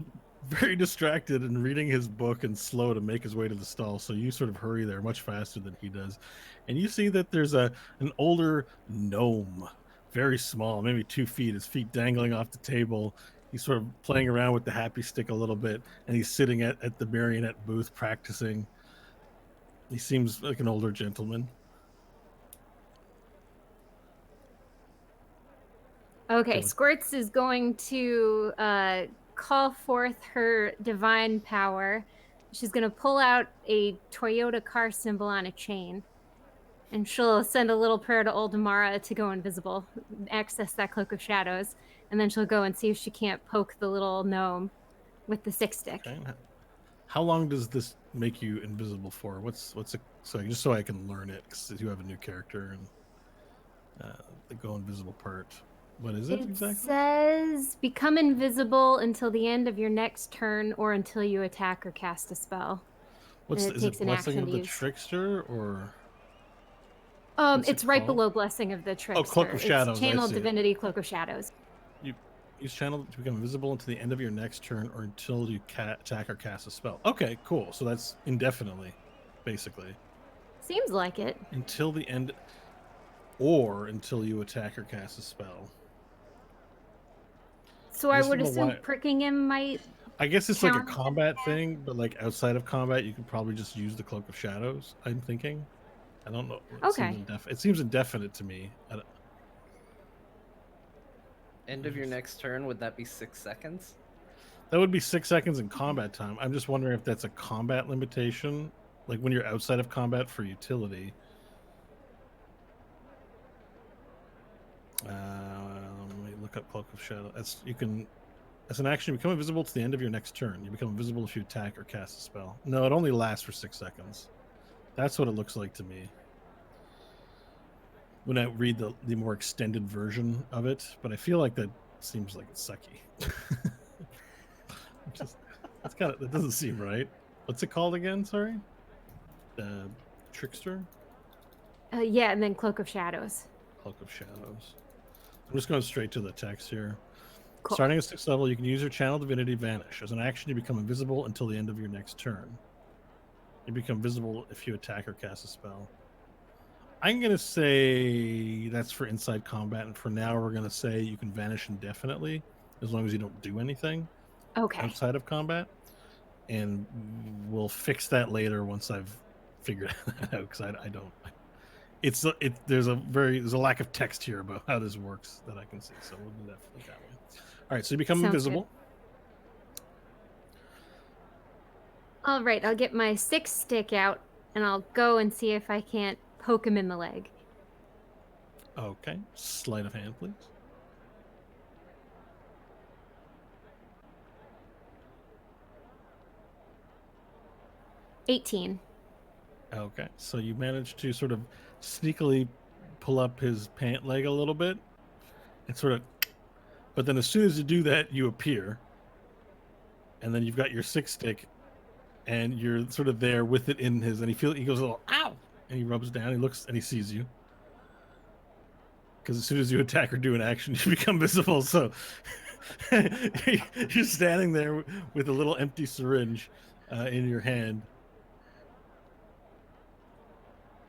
A: very distracted and reading his book and slow to make his way to the stall. So you sort of hurry there much faster than he does. And you see that there's an older gnome, very small, maybe 2 feet, his feet dangling off the table. He's sort of playing around with the happy stick a little bit, and he's sitting at the marionette booth practicing. He seems like an older gentleman.
F: Okay,
A: Good.
F: Squirts is going to call forth her divine power. She's going to pull out a Toyota car symbol on a chain. And she'll send a little prayer to old Amara to go invisible, access that cloak of shadows, and then she'll go and see if she can't poke the little gnome with the six stick.
A: Okay. How long does this make you invisible for? What's it? So just so I can learn it, because you have a new character and the go invisible part. What is it exactly?
F: Says become invisible until the end of your next turn or until you attack or cast a spell.
A: Is
F: takes
A: it
F: an
A: Blessing
F: action
A: of
F: to
A: the
F: use.
A: Trickster or? What's
F: It's
A: it
F: right
A: called?
F: below Blessing of the Trickster.
A: Cloak of Shadows,
F: It's
A: I
F: Channel
A: see it.
F: Divinity Cloak of Shadows.
A: You use channel to become invisible until the end of your next turn or until you attack or cast a spell. Okay, cool. So that's indefinitely, basically.
F: Seems like it.
A: Until the end, or until you attack or cast a spell.
F: So
A: I
F: I
A: just
F: would
A: don't know
F: assume
A: why-
F: pricking him might.
A: I guess it's like a
F: count.
A: combat thing, but like outside of combat, you could probably just use the Cloak of Shadows. I'm thinking. I don't know.
F: Okay.
A: It seems indefinite to me.
C: End of your next turn, would that be 6 seconds?
A: That would be 6 seconds in combat time. I'm just wondering if that's a combat limitation, like when you're outside of combat for utility. Let me look up Cloak of Shadow. As an action, you become invisible to the end of your next turn. You become invisible if you attack or cast a spell. No, it only lasts for 6 seconds. That's what it looks like to me when I read the more extended version of it. But I feel like that seems like it's sucky. That doesn't seem right. What's it called again? Sorry, the Trickster.
F: Yeah, and then Cloak of Shadows.
A: Cloak of Shadows. I'm just going straight to the text here.
F: Cool.
A: Starting at 6th level, you can use your Channel Divinity Vanish. As an action, you become invisible until the end of your next turn. You become visible if you attack or cast a spell. I'm going to say that's for inside combat, and for now, we're going to say you can vanish indefinitely as long as you don't do anything outside of combat. And we'll fix that later once I've figured that out, because I don't. There's a lack of text here about how this works that I can see, so we'll do that way. All right, so you become
F: Sounds
A: invisible.
F: Good. All right, I'll get my six stick out and I'll go and see if I can't poke him in the leg.
A: Okay, sleight of hand, please.
F: $18.
A: Okay, so you manage to sort of sneakily pull up his pant leg a little bit, and sort of, but then as soon as you do that, you appear, and then you've got your six stick, and you're sort of there with it in his, and he goes a little ow, and he rubs down, he looks, and he sees you. Because as soon as you attack or do an action, you become visible. So you're standing there with a little empty syringe in your hand.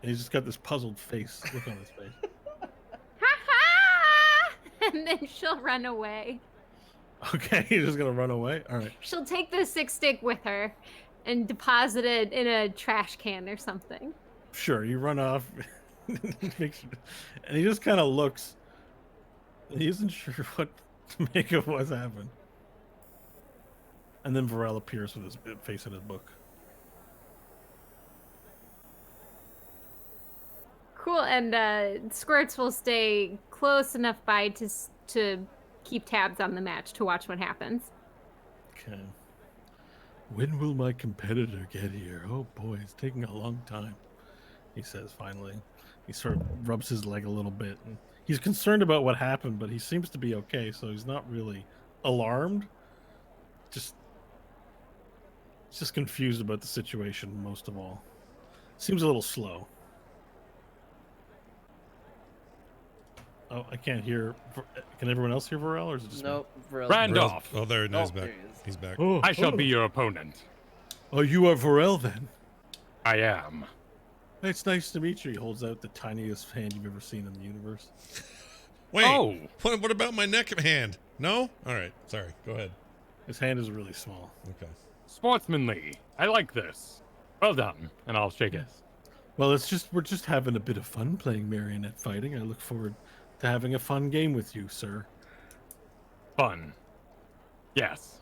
A: And he's just got this puzzled face. Look on his face.
F: Ha ha! And then she'll run away.
A: Okay, he's just going to run away? All right.
F: She'll take the six stick with her and deposit it in a trash can or something.
A: Sure, you run off. And he just kind of looks. He isn't sure what to make of what's happened. And then Varel appears with his face in his book.
F: Cool, and Squirts will stay close enough by to keep tabs on the match to watch what happens.
A: Okay. When will my competitor get here? Oh boy, it's taking a long time, he says finally. He sort of rubs his leg a little bit. And he's concerned about what happened, but he seems to be okay, so he's not really alarmed. He's just confused about the situation most of all. Seems a little slow. Oh, I can't hear. Can everyone else hear Varel, or is it just me?
C: Nope.
E: Randolph.
D: Oh, there, no, he's
C: Oh,
D: back.
C: there he is.
D: He's back.
A: Oh,
E: I shall
A: oh.
E: be your opponent.
A: Oh, you are Varel then.
E: I am.
A: It's nice to meet you. He holds out the tiniest hand you've ever seen in the universe.
D: Wait.
E: Oh.
D: What about my neck hand? No? All right. Sorry. Go ahead.
A: His hand is really small.
D: Okay.
E: Sportsmanly. I like this. Well done. And I'll shake it.
A: Well, we're just having a bit of fun playing marionette fighting. I look forward to having a fun game with you, sir.
E: Fun. Yes.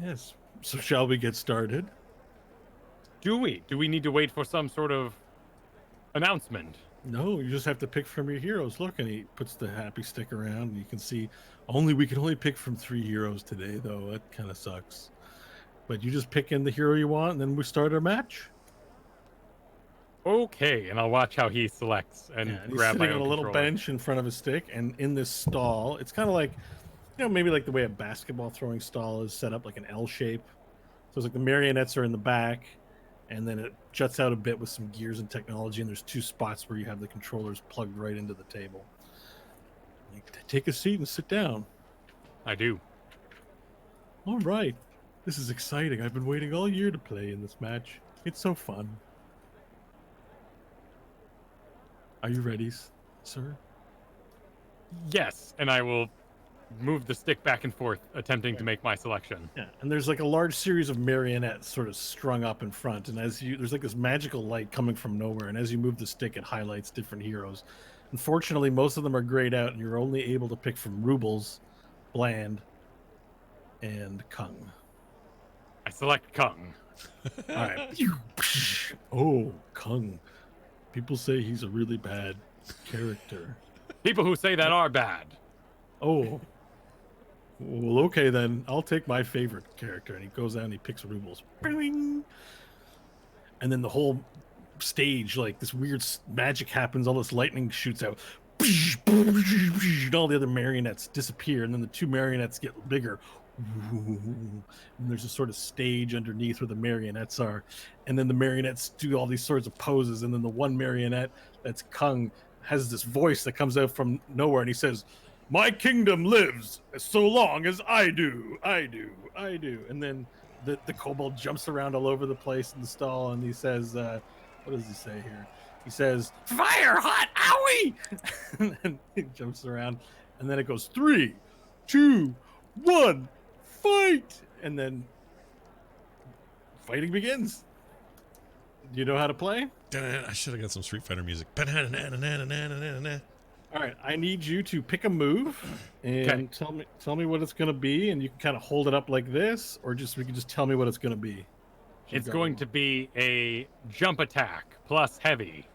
A: Yes. So shall we get started?
E: Do we? Do we need to wait for some sort of announcement?
A: No, you just have to pick from your heroes. Look, and he puts the happy stick around, and you can see we can only pick from 3 heroes today, though. That kind of sucks. But you just pick in the hero you want, and then we start our match.
E: Okay, and I'll watch how he selects and
A: And he's
E: grab my
A: sitting on
E: own
A: a little
E: controller.
A: bench in front of his stick, and in this stall, it's kind of like, maybe like the way a basketball throwing stall is set up, like an L shape. So it's like the marionettes are in the back, and then it juts out a bit with some gears and technology, and there's 2 spots where you have the controllers plugged right into the table. You take a seat and sit down.
E: I do.
A: All right. This is exciting. I've been waiting all year to play in this match. It's so fun. Are you ready, sir?
E: Yes, and I will move the stick back and forth, attempting to make my selection.
A: Yeah, and there's like a large series of marionettes sort of strung up in front, and there's like this magical light coming from nowhere, and as you move the stick, it highlights different heroes. Unfortunately, most of them are grayed out, and you're only able to pick from Rubles, Bland, and Kung.
E: I select Kung.
A: All right. Oh, Kung. People say he's a really bad character.
E: People who say that are bad.
A: Oh. Well, okay then. I'll take my favorite character. And he goes out and he picks Rubles. Bing! And then the whole stage, like this weird magic happens. All this lightning shoots out. And all the other marionettes disappear. And then the 2 marionettes get bigger. And there's a sort of stage underneath where the marionettes are. And then the marionettes do all these sorts of poses. And then the one marionette that's Kung has this voice that comes out from nowhere. And he says, "My kingdom lives so long as I do. And then the kobold jumps around all over the place in the stall, and he says, what does he say here? He says, "Fire hot, owie!" And then he jumps around, and then it goes 3, 2, 1, fight! And then fighting begins. Do you know how to play?
D: I should have got some Street Fighter music.
A: All right, I need you to pick a move and tell me what it's going to be, and you can kind of hold it up like this, or we can just tell me what it's going to be.
E: It's going to be a jump attack plus heavy.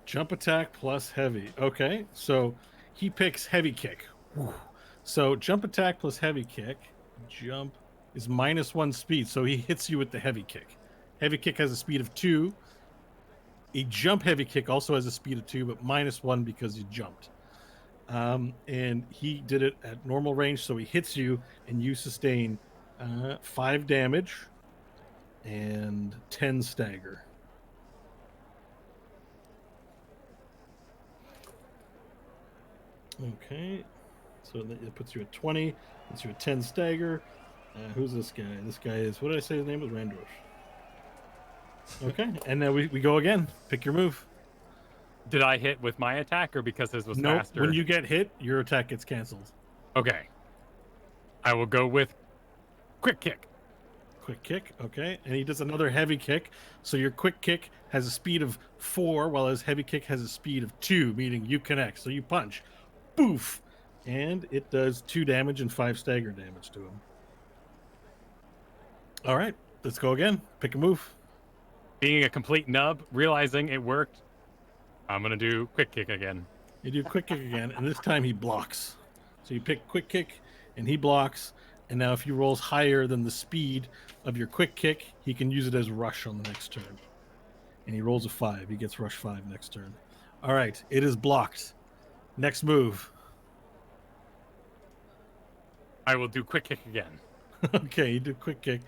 A: Jump attack plus heavy. Okay, so he picks heavy kick. Whew. So jump attack plus heavy kick. Jump is -1 speed, so he hits you with the heavy kick. Heavy kick has a speed of 2. A jump heavy kick also has a speed of 2, but -1 because you jumped. And he did it at normal range, so he hits you, and you sustain 5 damage and 10 stagger. Okay, so it puts you at 20, puts you at 10 stagger. Who's this guy? This guy is, what did I say his name was? Randorf. Okay, and then we go again. Pick your move.
E: Did I hit with my attack or because his was
A: Nope.
E: faster?
A: When you get hit, your attack gets canceled.
E: Okay. I will go with quick kick.
A: Quick kick, okay. And he does another heavy kick. So your quick kick has a speed of 4, while his heavy kick has a speed of 2, meaning you connect. So you punch. Boof! And it does 2 damage and 5 stagger damage to him. All right, let's go again. Pick a move.
E: Being a complete nub, realizing it worked, I'm going to do quick kick again.
A: You do quick kick again, and this time he blocks. So you pick quick kick, and he blocks. And now if he rolls higher than the speed of your quick kick, he can use it as rush on the next turn. And he rolls a 5. He gets rush 5 next turn. All right, it is blocked. Next move.
E: I will do quick kick again.
A: Okay, you do quick kick.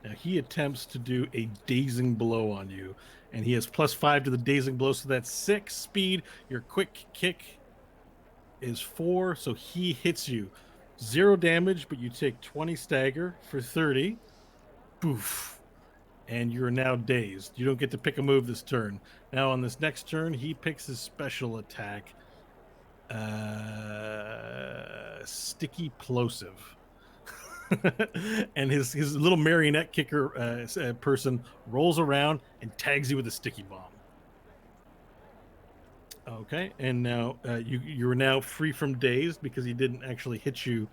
A: Now he attempts to do a dazing blow on you, and he has +5 to the dazing blow, so that's 6 speed. Your quick kick is 4, so he hits you. 0 damage, but you take 20 stagger for 30. Poof. And you're now dazed. You don't get to pick a move this turn. Now on this next turn, he picks his special attack. Sticky plosive. And his little marionette kicker person rolls around and tags you with a sticky bomb. Okay, and now you're now free from dazed because he didn't actually hit you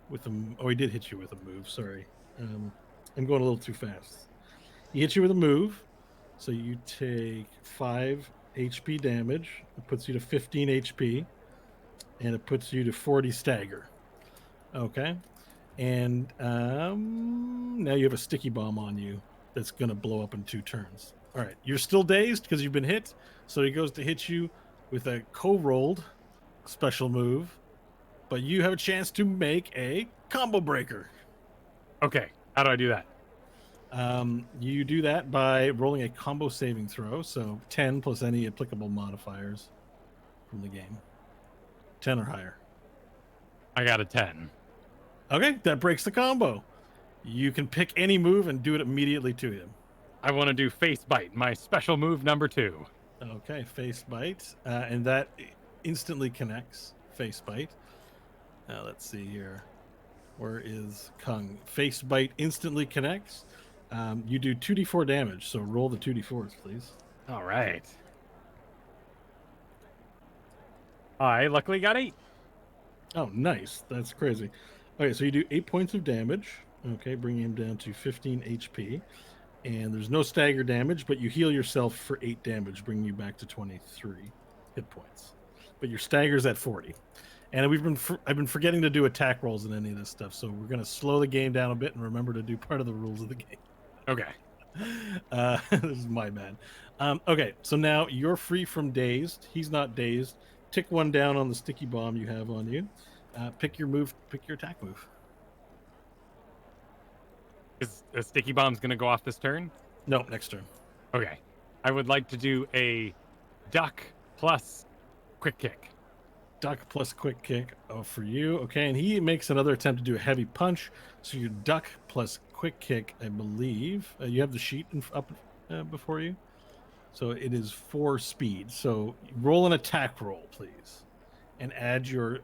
A: with a. Oh, he did hit you with a move. Sorry, I'm going a little too fast. He hits you with a move, so you take 5 HP damage. It puts you to 15 HP, and it puts you to 40 stagger. Okay, and now you have a sticky bomb on you that's going to blow up in 2 turns. All right, you're still dazed because you've been hit, so he goes to hit you with a co-rolled special move, but you have a chance to make a combo breaker.
E: Okay, how do I do that?
A: You do that by rolling a combo saving throw, so 10 plus any applicable modifiers from the game. 10 or higher.
E: I got a 10.
A: Okay, that breaks the combo. You can pick any move and do it immediately to him.
E: I want to do face bite, my special move number 2.
A: Okay, face bite, and that instantly connects. Face bite. Now let's see here. Where is Kung? Face bite instantly connects. You do 2d4 damage, so roll the 2d4s, please.
E: All right. I luckily got 8.
A: Oh, nice. That's crazy. Okay, so you do 8 points of damage. Okay, bringing him down to 15 HP. And there's no stagger damage, but you heal yourself for 8 damage, bringing you back to 23 hit points. But your stagger's at 40. And I've been forgetting to do attack rolls in any of this stuff, so we're going to slow the game down a bit and remember to do part of the rules of the game.
E: Okay.
A: This is my bad. Okay, so now you're free from dazed. He's not dazed. Tick 1 down on the sticky bomb you have on you. Pick your move. Pick your attack move.
E: Is a sticky bomb's going to go off this turn?
A: No, next turn.
E: Okay. I would like to do a duck plus quick kick.
A: Duck plus quick kick for you. Okay, and he makes another attempt to do a heavy punch. So your duck plus quick kick, I believe. You have the sheet up before you. So it is 4 speed. So roll an attack roll, please. And add your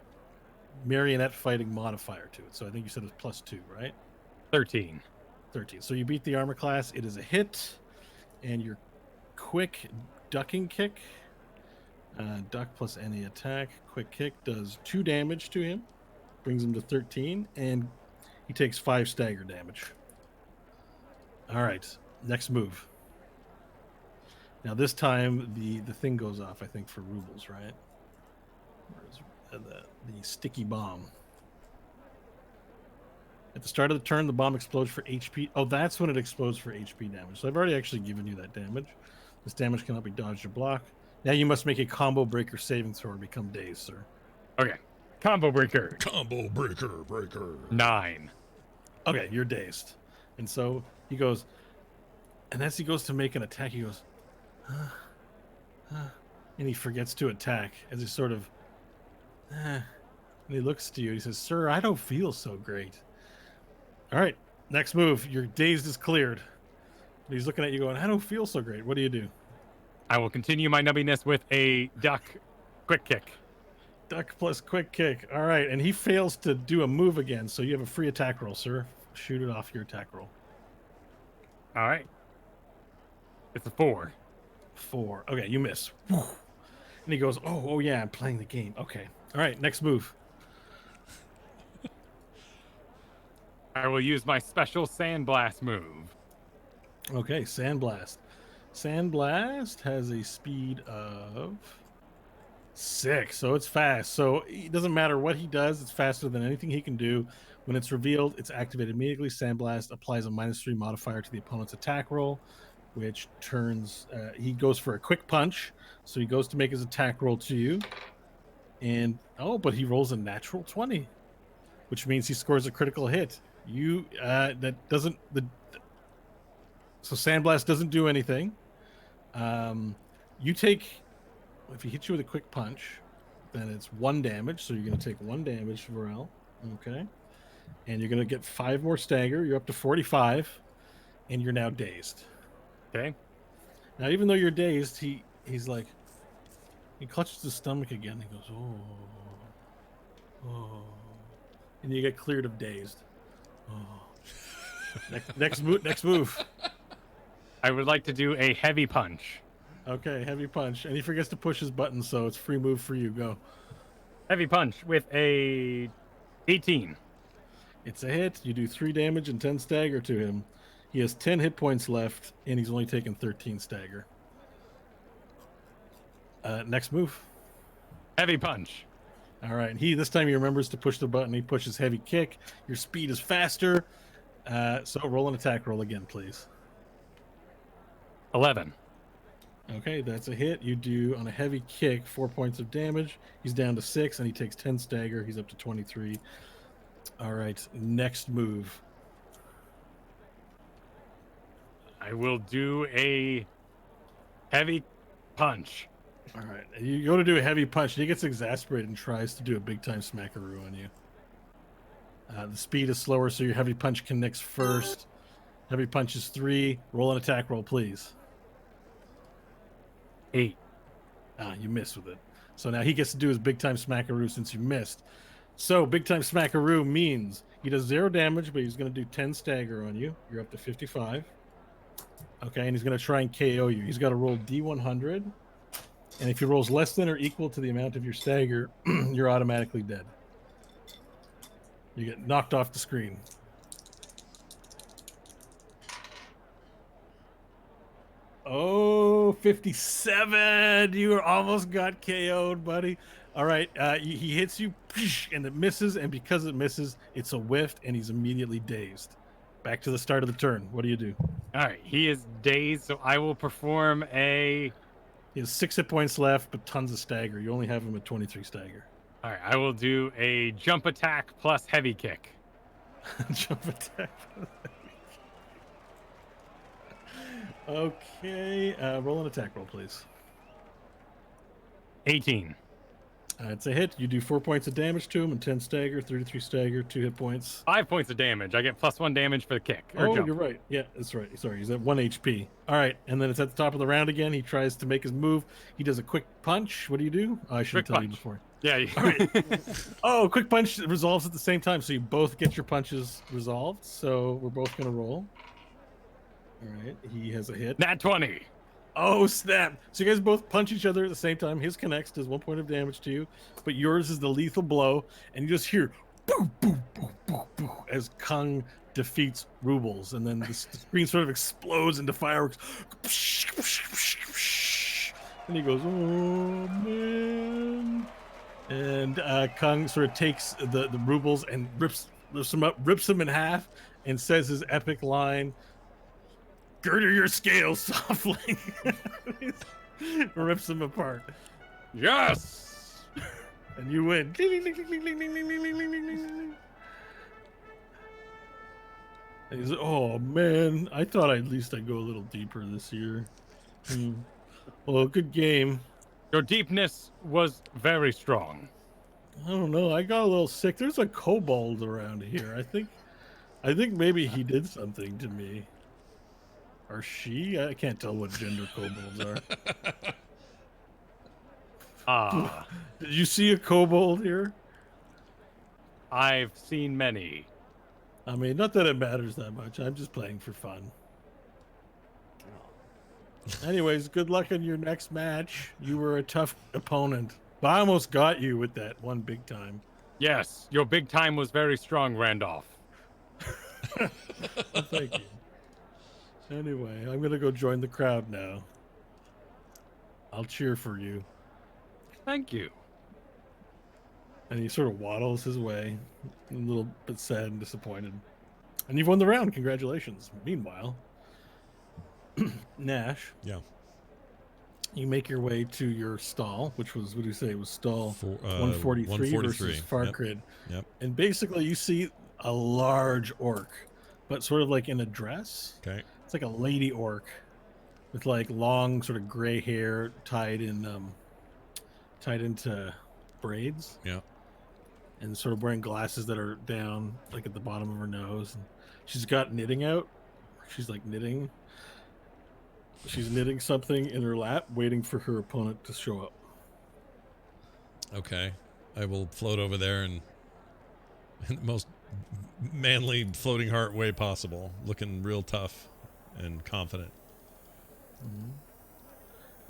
A: marionette fighting modifier to it. So I think you said it was +2, right?
E: 13.
A: 13. So you beat the armor class. It is a hit. And your quick ducking kick, duck plus any attack, quick kick does 2 damage to him, brings him to 13, and he takes 5 stagger damage. All right, next move. Now this time the thing goes off, I think, for rubles, right? Where's the sticky bomb? At the start of the turn, the bomb explodes for HP. Oh, that's when it explodes for HP damage. So I've already actually given you that damage. This damage cannot be dodged or blocked. Now you must make a combo breaker saving throw or become dazed, sir.
E: Okay. Combo breaker.
D: Combo breaker.
E: 9.
A: Okay, you're dazed. And so he goes, and as he goes to make an attack, he goes, and he forgets to attack as he sort of, and he looks to you. He says, "Sir, I don't feel so great." All right, next move. Your dazed is cleared. But he's looking at you going, "I don't feel so great." What do you do?
E: I will continue my nubbiness with a duck quick kick.
A: Duck plus quick kick. All right, and he fails to do a move again, so you have a free attack roll, sir. Shoot it off your attack roll.
E: All right. It's a 4.
A: 4. Okay, you miss. Whew. And he goes, oh yeah, I'm playing the game. Okay. All right, next move.
E: I will use my special sandblast move.
A: Okay, Sandblast. Sandblast has a speed of 6, so it's fast. So it doesn't matter what he does, it's faster than anything he can do. When it's revealed, it's activated immediately. Sandblast applies a -3 modifier to the opponent's attack roll, which turns, he goes for a quick punch. So he goes to make his attack roll to you. And, but he rolls a natural 20, which means he scores a critical hit. You, that doesn't, So Sandblast doesn't do anything. You take, if he hits you with a quick punch, then it's 1 damage. So you're going to take 1 damage, Varel. Okay. And you're going to get 5 more stagger. You're up to 45, and you're now dazed.
E: Okay.
A: Now, even though you're dazed, he's like, he clutches his stomach again. He goes, oh, and you get cleared of dazed. Oh. Next move.
E: I would like to do a heavy punch.
A: Okay, heavy punch, and he forgets to push his button, so it's free move for you. Go.
E: Heavy punch with a 18.
A: It's a hit. You do 3 damage and 10 stagger to him. He has 10 hit points left, and he's only taken 13 stagger. Next move.
E: Heavy punch.
A: All right. This time he remembers to push the button. He pushes heavy kick. Your speed is faster. So roll an attack roll again, please.
E: 11.
A: Okay, that's a hit. You do on a heavy kick 4 points of damage. He's down to 6, and he takes 10 stagger. He's up to 23. All right. Next move.
E: I will do a heavy punch.
A: All right. You go to do a heavy punch, and he gets exasperated and tries to do a big time smackaroo on you. The speed is slower, so your heavy punch connects first. Heavy punch is 3. Roll an attack roll, please.
E: 8.
A: You missed with it. So now he gets to do his big time smackaroo since you missed. So big time smackaroo means he does 0 damage, but he's going to do 10 stagger on you. You're up to 55. Okay, and he's going to try and KO you. He's got to roll D100. And if he rolls less than or equal to the amount of your stagger, you're automatically dead. You get knocked off the screen. Oh, 57. You almost got KO'd, buddy. All right. He hits you, and it misses. And because it misses, it's a whiff, and he's immediately dazed. Back to the start of the turn. What do you do?
E: All right. He is dazed, so I will perform a...
A: He has 6 hit points left, but tons of stagger. You only have him at 23 stagger.
E: All right. I will do a jump attack plus heavy kick.
A: Jump attack. Okay. Roll an attack roll, please.
E: 18.
A: It's a hit. You do 4 points of damage to him and 10 stagger, 33 stagger, 2 hit points.
E: 5 points of damage. I get +1 damage for the kick.
A: Oh,
E: jump.
A: you're right. Yeah, that's right. Sorry, he's at 1 HP. All right, and then it's at the top of the round again. He tries to make his move. He does a quick punch. What do you do? Oh, I should
E: Quick
A: tell you
E: punch.
A: before.
E: Yeah.
A: Oh, quick punch resolves at the same time, so you both get your punches resolved. So we're both going to roll. All right, he has a hit.
E: Nat 20.
A: Oh, snap. So you guys both punch each other at the same time. His connects, does 1 point of damage to you, but yours is the lethal blow, and you just hear boo, boo, boo, boo, boo, as Kung defeats Rubles, and then the screen sort of explodes into fireworks. And he goes, oh, man. And Kung sort of takes the Rubles and lifts him up, rips him in half, and says his epic line, "Girder your scales softly." Rips them apart.
E: Yes.
A: And you win. And he's like, oh man, I thought at least I'd go a little deeper this year. Well, good game.
E: Your deepness was very strong.
A: I don't know. I got a little sick. There's a kobold around here. I think maybe he did something to me. Or she? I can't tell what gender kobolds are. Did you see a kobold here?
E: I've seen many.
A: I mean, not that it matters that much. I'm just playing for fun. Anyways, good luck in your next match. You were a tough opponent. But I almost got you with that one big time.
E: Yes, your big time was very strong, Randolph.
A: Well, thank you. Anyway, I'm going to go join the crowd now. I'll cheer for you.
E: Thank you.
A: And he sort of waddles his way, a little bit sad and disappointed. And you've won the round. Congratulations. Meanwhile, Nash.
D: Yeah.
A: You make your way to your stall, which was, what do you say? It was stall
D: 143
A: 143 versus Farcrid.
D: Yep.
A: And basically, you see a large orc, but sort of like in a dress.
D: Okay.
A: It's like a lady orc with like long, sort of gray hair tied into braids,
D: Yeah.
A: and sort of wearing glasses that are down like at the bottom of her nose. And she's got knitting out. She's like knitting. She's knitting something in her lap, waiting for her opponent to show up.
D: Okay. I will float over there and in the most manly floating heart way possible, looking real tough and confident.
A: And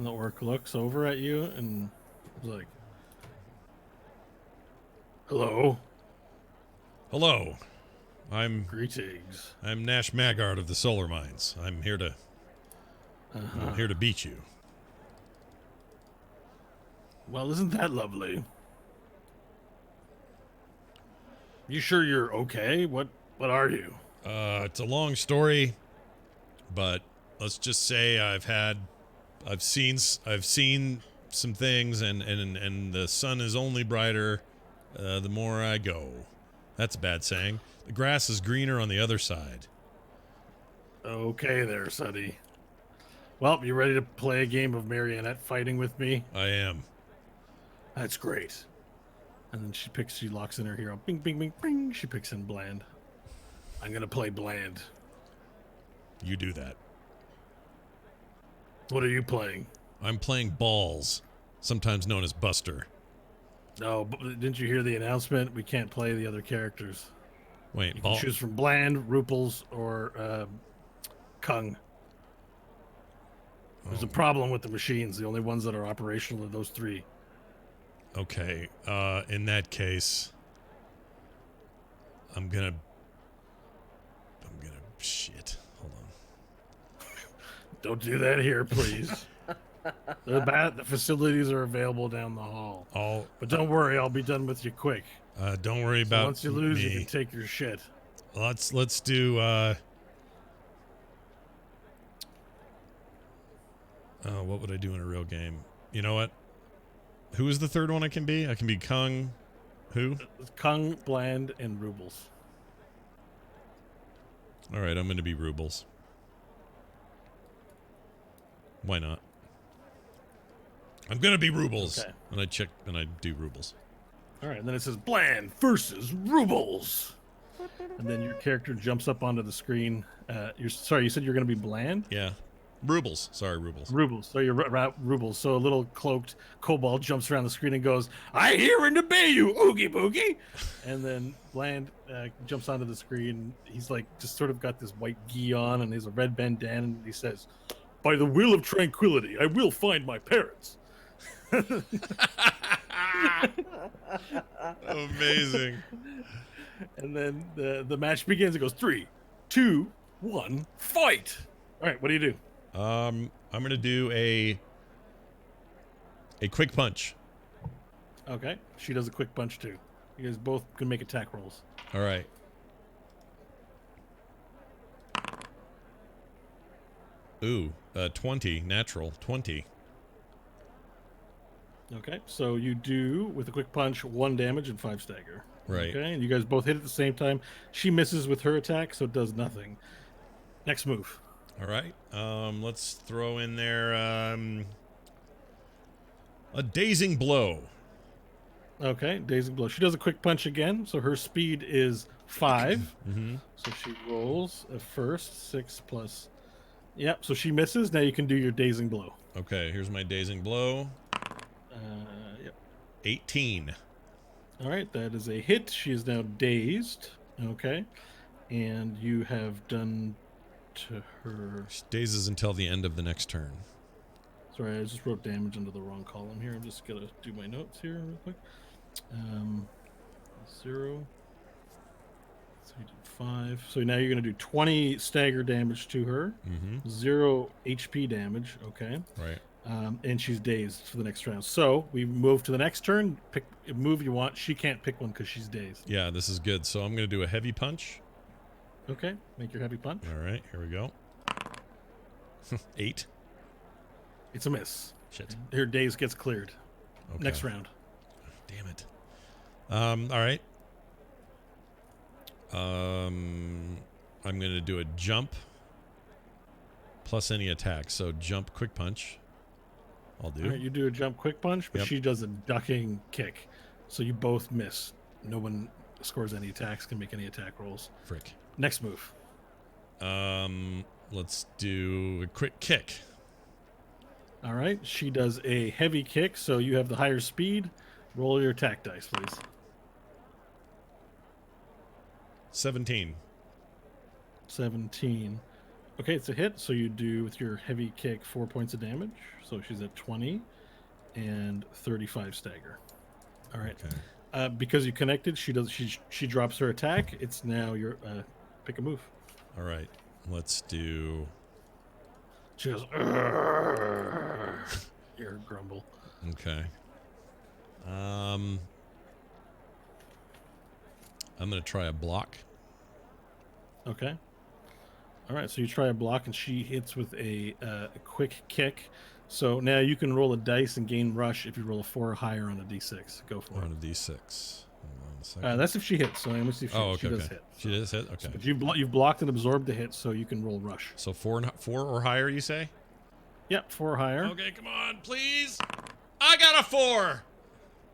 A: the orc looks over at you and is like, "Hello,
D: Hello. I'm
A: greetings."
D: Nash Maggard of the Solar Mines. I'm here to beat you.
A: Well, isn't that lovely? You sure you're okay? What are you?
D: It's a long story, but let's just say I've seen some things, and the sun is only brighter the more I go. That's a bad saying. The grass is greener on the other side.
A: Okay there, Sonny. Well, you ready to play a game of marionette fighting with me?
D: I am.
A: That's great. And then she locks in her hero. Bing, bing, bing, bing. She picks in Bland. I'm going to play Bland.
D: You do that.
A: What are you playing?
D: I'm playing Balls, sometimes known as Buster.
A: No, didn't you hear the announcement? We can't play the other characters.
D: Wait,
A: You can choose from Bland, Rupels, or Kung. There's a problem with the machines. The only ones that are operational are those three.
D: Okay, in that case, I'm gonna shit. Hold on.
A: Don't do that here, please. The facilities are available down the hall. But don't worry, I'll be done with you quick.
D: Don't worry
A: So
D: about
A: once you lose,
D: me.
A: you can take your shit.
D: Let's do what would I do in a real game? You know what? Who is the third one I can be? I can be Kung. Who?
A: Kung, Bland, and Rubles.
D: All right, I'm going to be Rubles. Why not? I'm going to be Rubles.
A: Okay.
D: And I do Rubles.
A: All right, and then it says Bland versus Rubles. And then your character jumps up onto the screen. You said you're going to be Bland?
D: Yeah. Rubles. Sorry, Rubles.
A: Rubles. So you're Rubles. So a little cloaked kobold jumps around the screen and goes, "I hear and obey you, oogie boogie." And then Bland jumps onto the screen. He's like just sort of got this white gi on, and he's a red bandana, and he says, "By the will of tranquility, I will find my parents."
D: Amazing.
A: And then the match begins. It goes 3, 2, 1, fight. All right, what do you do?
D: I'm gonna do a quick punch.
A: Okay, she does a quick punch too. You guys both can make attack rolls.
D: All right. Ooh, 20 natural 20.
A: Okay, so you do with a quick punch 1 damage and 5 stagger.
D: Right.
A: Okay, and you guys both hit at the same time. She misses with her attack, so it does nothing. Next move.
D: All right. Let's throw in there a dazing blow.
A: Okay, dazing blow. She does a quick punch again, so her speed is 5.
D: Mm-hmm.
A: So she rolls a first 6 plus. Yep. So she misses. Now you can do your dazing blow.
D: Okay, here's my dazing blow.
A: Yep.
D: 18.
A: All right, that is a hit. She is now dazed. Okay, and you have done to her.
D: She dazes until the end of the next turn.
A: Sorry, I just wrote damage into the wrong column here. I'm just gonna do my notes here real quick. 0. So you did 5. So now you're gonna do 20 stagger damage to her.
D: Mm-hmm.
A: 0 HP damage. Okay.
D: Right.
A: And she's dazed for the next round. So we move to the next turn. Pick a move you want. She can't pick one because she's dazed.
D: Yeah, this is good. So I'm going to do a heavy punch.
A: Okay, make your heavy punch.
D: All right, here we go. 8.
A: It's a miss.
D: Shit.
A: Her daze gets cleared.
D: Okay.
A: Next round.
D: Damn it. All right. I'm going to do a jump plus any attack. So jump, quick punch. I'll do.
A: All right, you do a jump quick punch, but
D: Yep.
A: she does a ducking kick. So you both miss. No one scores any attacks, can make any attack rolls.
D: Frick.
A: Next move.
D: Let's do a quick kick.
A: All right, she does a heavy kick, so you have the higher speed. Roll your attack dice, please.
D: 17.
A: 17. Okay, it's a hit, so you do with your heavy kick 4 points of damage. So she's at 20 and 35 stagger. All right.
D: Okay.
A: Because you connected, she drops her attack. It's now your pick a move.
D: All right. Let's do.
A: She goes, "Urgh." Your grumble.
D: Okay. I'm gonna try a block.
A: Okay. All right, so you try a block, and she hits with a quick kick. So now you can roll a dice and gain rush if you roll a 4 or higher on a d6. Go for
D: On
A: it.
D: a d6. Hold on a second.
A: That's if she hits. So let me see if she,
D: Oh, okay.
A: she does
D: Okay.
A: hit.
D: She does hit. Okay.
A: But you've blocked and absorbed the hit, so you can roll rush.
D: So four or higher, you say?
A: Yep, 4 or higher.
D: Okay, come on, please. I got a 4.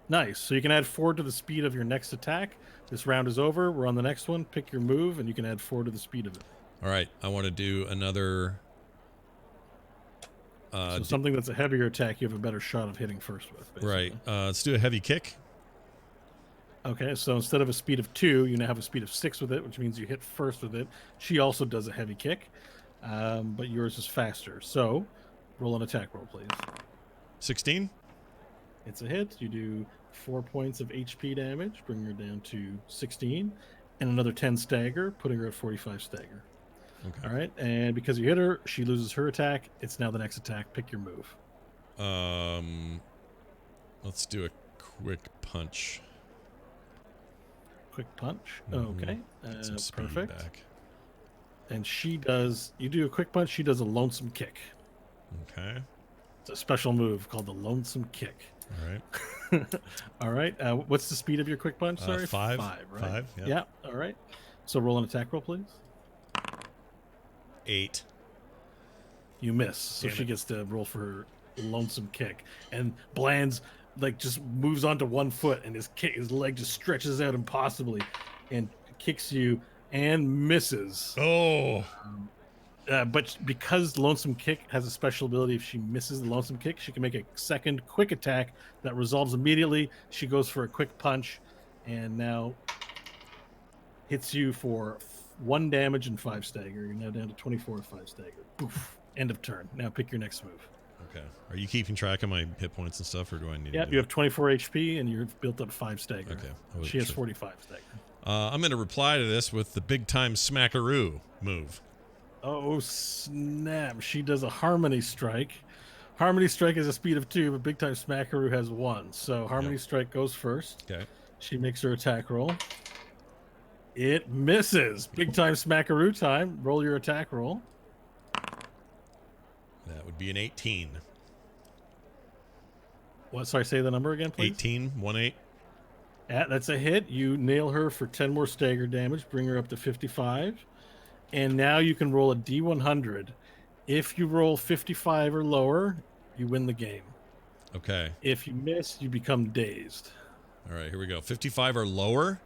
A: Nice. So you can add 4 to the speed of your next attack. This round is over. We're on the next one. Pick your move, and you can add 4 to the speed of it.
D: All right, I want to do another.
A: So something that's a heavier attack, you have a better shot of hitting first with. Basically.
D: Right. Let's do a heavy kick.
A: Okay, so instead of a speed of 2, you now have a speed of 6 with it, which means you hit first with it. She also does a heavy kick, but yours is faster. So roll an attack roll, please.
D: 16.
A: It's a hit. You do 4 points of HP damage, bring her down to 16, and another 10 stagger, putting her at 45 stagger.
D: Okay.
A: All right, and because you hit her, she loses her attack. It's now the next attack. Pick your move.
D: Let's do a quick punch.
A: Quick punch.
D: Mhm.
A: Okay,
D: Get some speed
A: perfect.
D: back.
A: And she does. You do a quick punch. She does a lonesome kick.
D: Okay.
A: It's a special move called the lonesome kick.
D: All right.
A: All right. What's the speed of your quick punch? Sorry,
D: 5.
A: 5. Right.
D: 5. Yeah.
A: Yeah. All right. So roll an attack roll, please.
D: 8.
A: You miss, so
D: Damn
A: she
D: it.
A: gets to roll for her lonesome kick. And Bland's like just moves onto one foot, and his leg just stretches out impossibly, and kicks you and misses.
D: Oh.
A: But because lonesome kick has a special ability, if she misses the lonesome kick, she can make a second quick attack that resolves immediately. She goes for a quick punch, and now hits you for 1 damage and 5 stagger. You're now down to 24 with 5 stagger. Oof. End of turn. Now pick your next move.
D: Okay. Are you keeping track of my hit points and stuff, or do I need
A: Yeah,
D: to?
A: you have 24 HP, and you've built up 5 stagger.
D: Okay. I wasn't
A: She has
D: sure.
A: 45 stagger.
D: I'm going to reply to this with the big time smackaroo move.
A: Oh, snap. She does a Harmony Strike. Harmony Strike has a speed of 2, but Big Time Smackaroo has 1. So Harmony
D: Yep.
A: Strike goes first.
D: Okay.
A: She makes her attack roll. It misses. Big Time Smackaroo time. Roll your attack roll.
D: That would be an 18.
A: What? Sorry, say the number again, please.
D: 18. 1-8.
A: Yeah, that's a hit. You nail her for 10 more stagger damage, bring her up to 55. And now you can roll a D100. If you roll 55 or lower, you win the game.
D: Okay.
A: If you miss, you become dazed.
D: All right. Here we go. 55 or lower.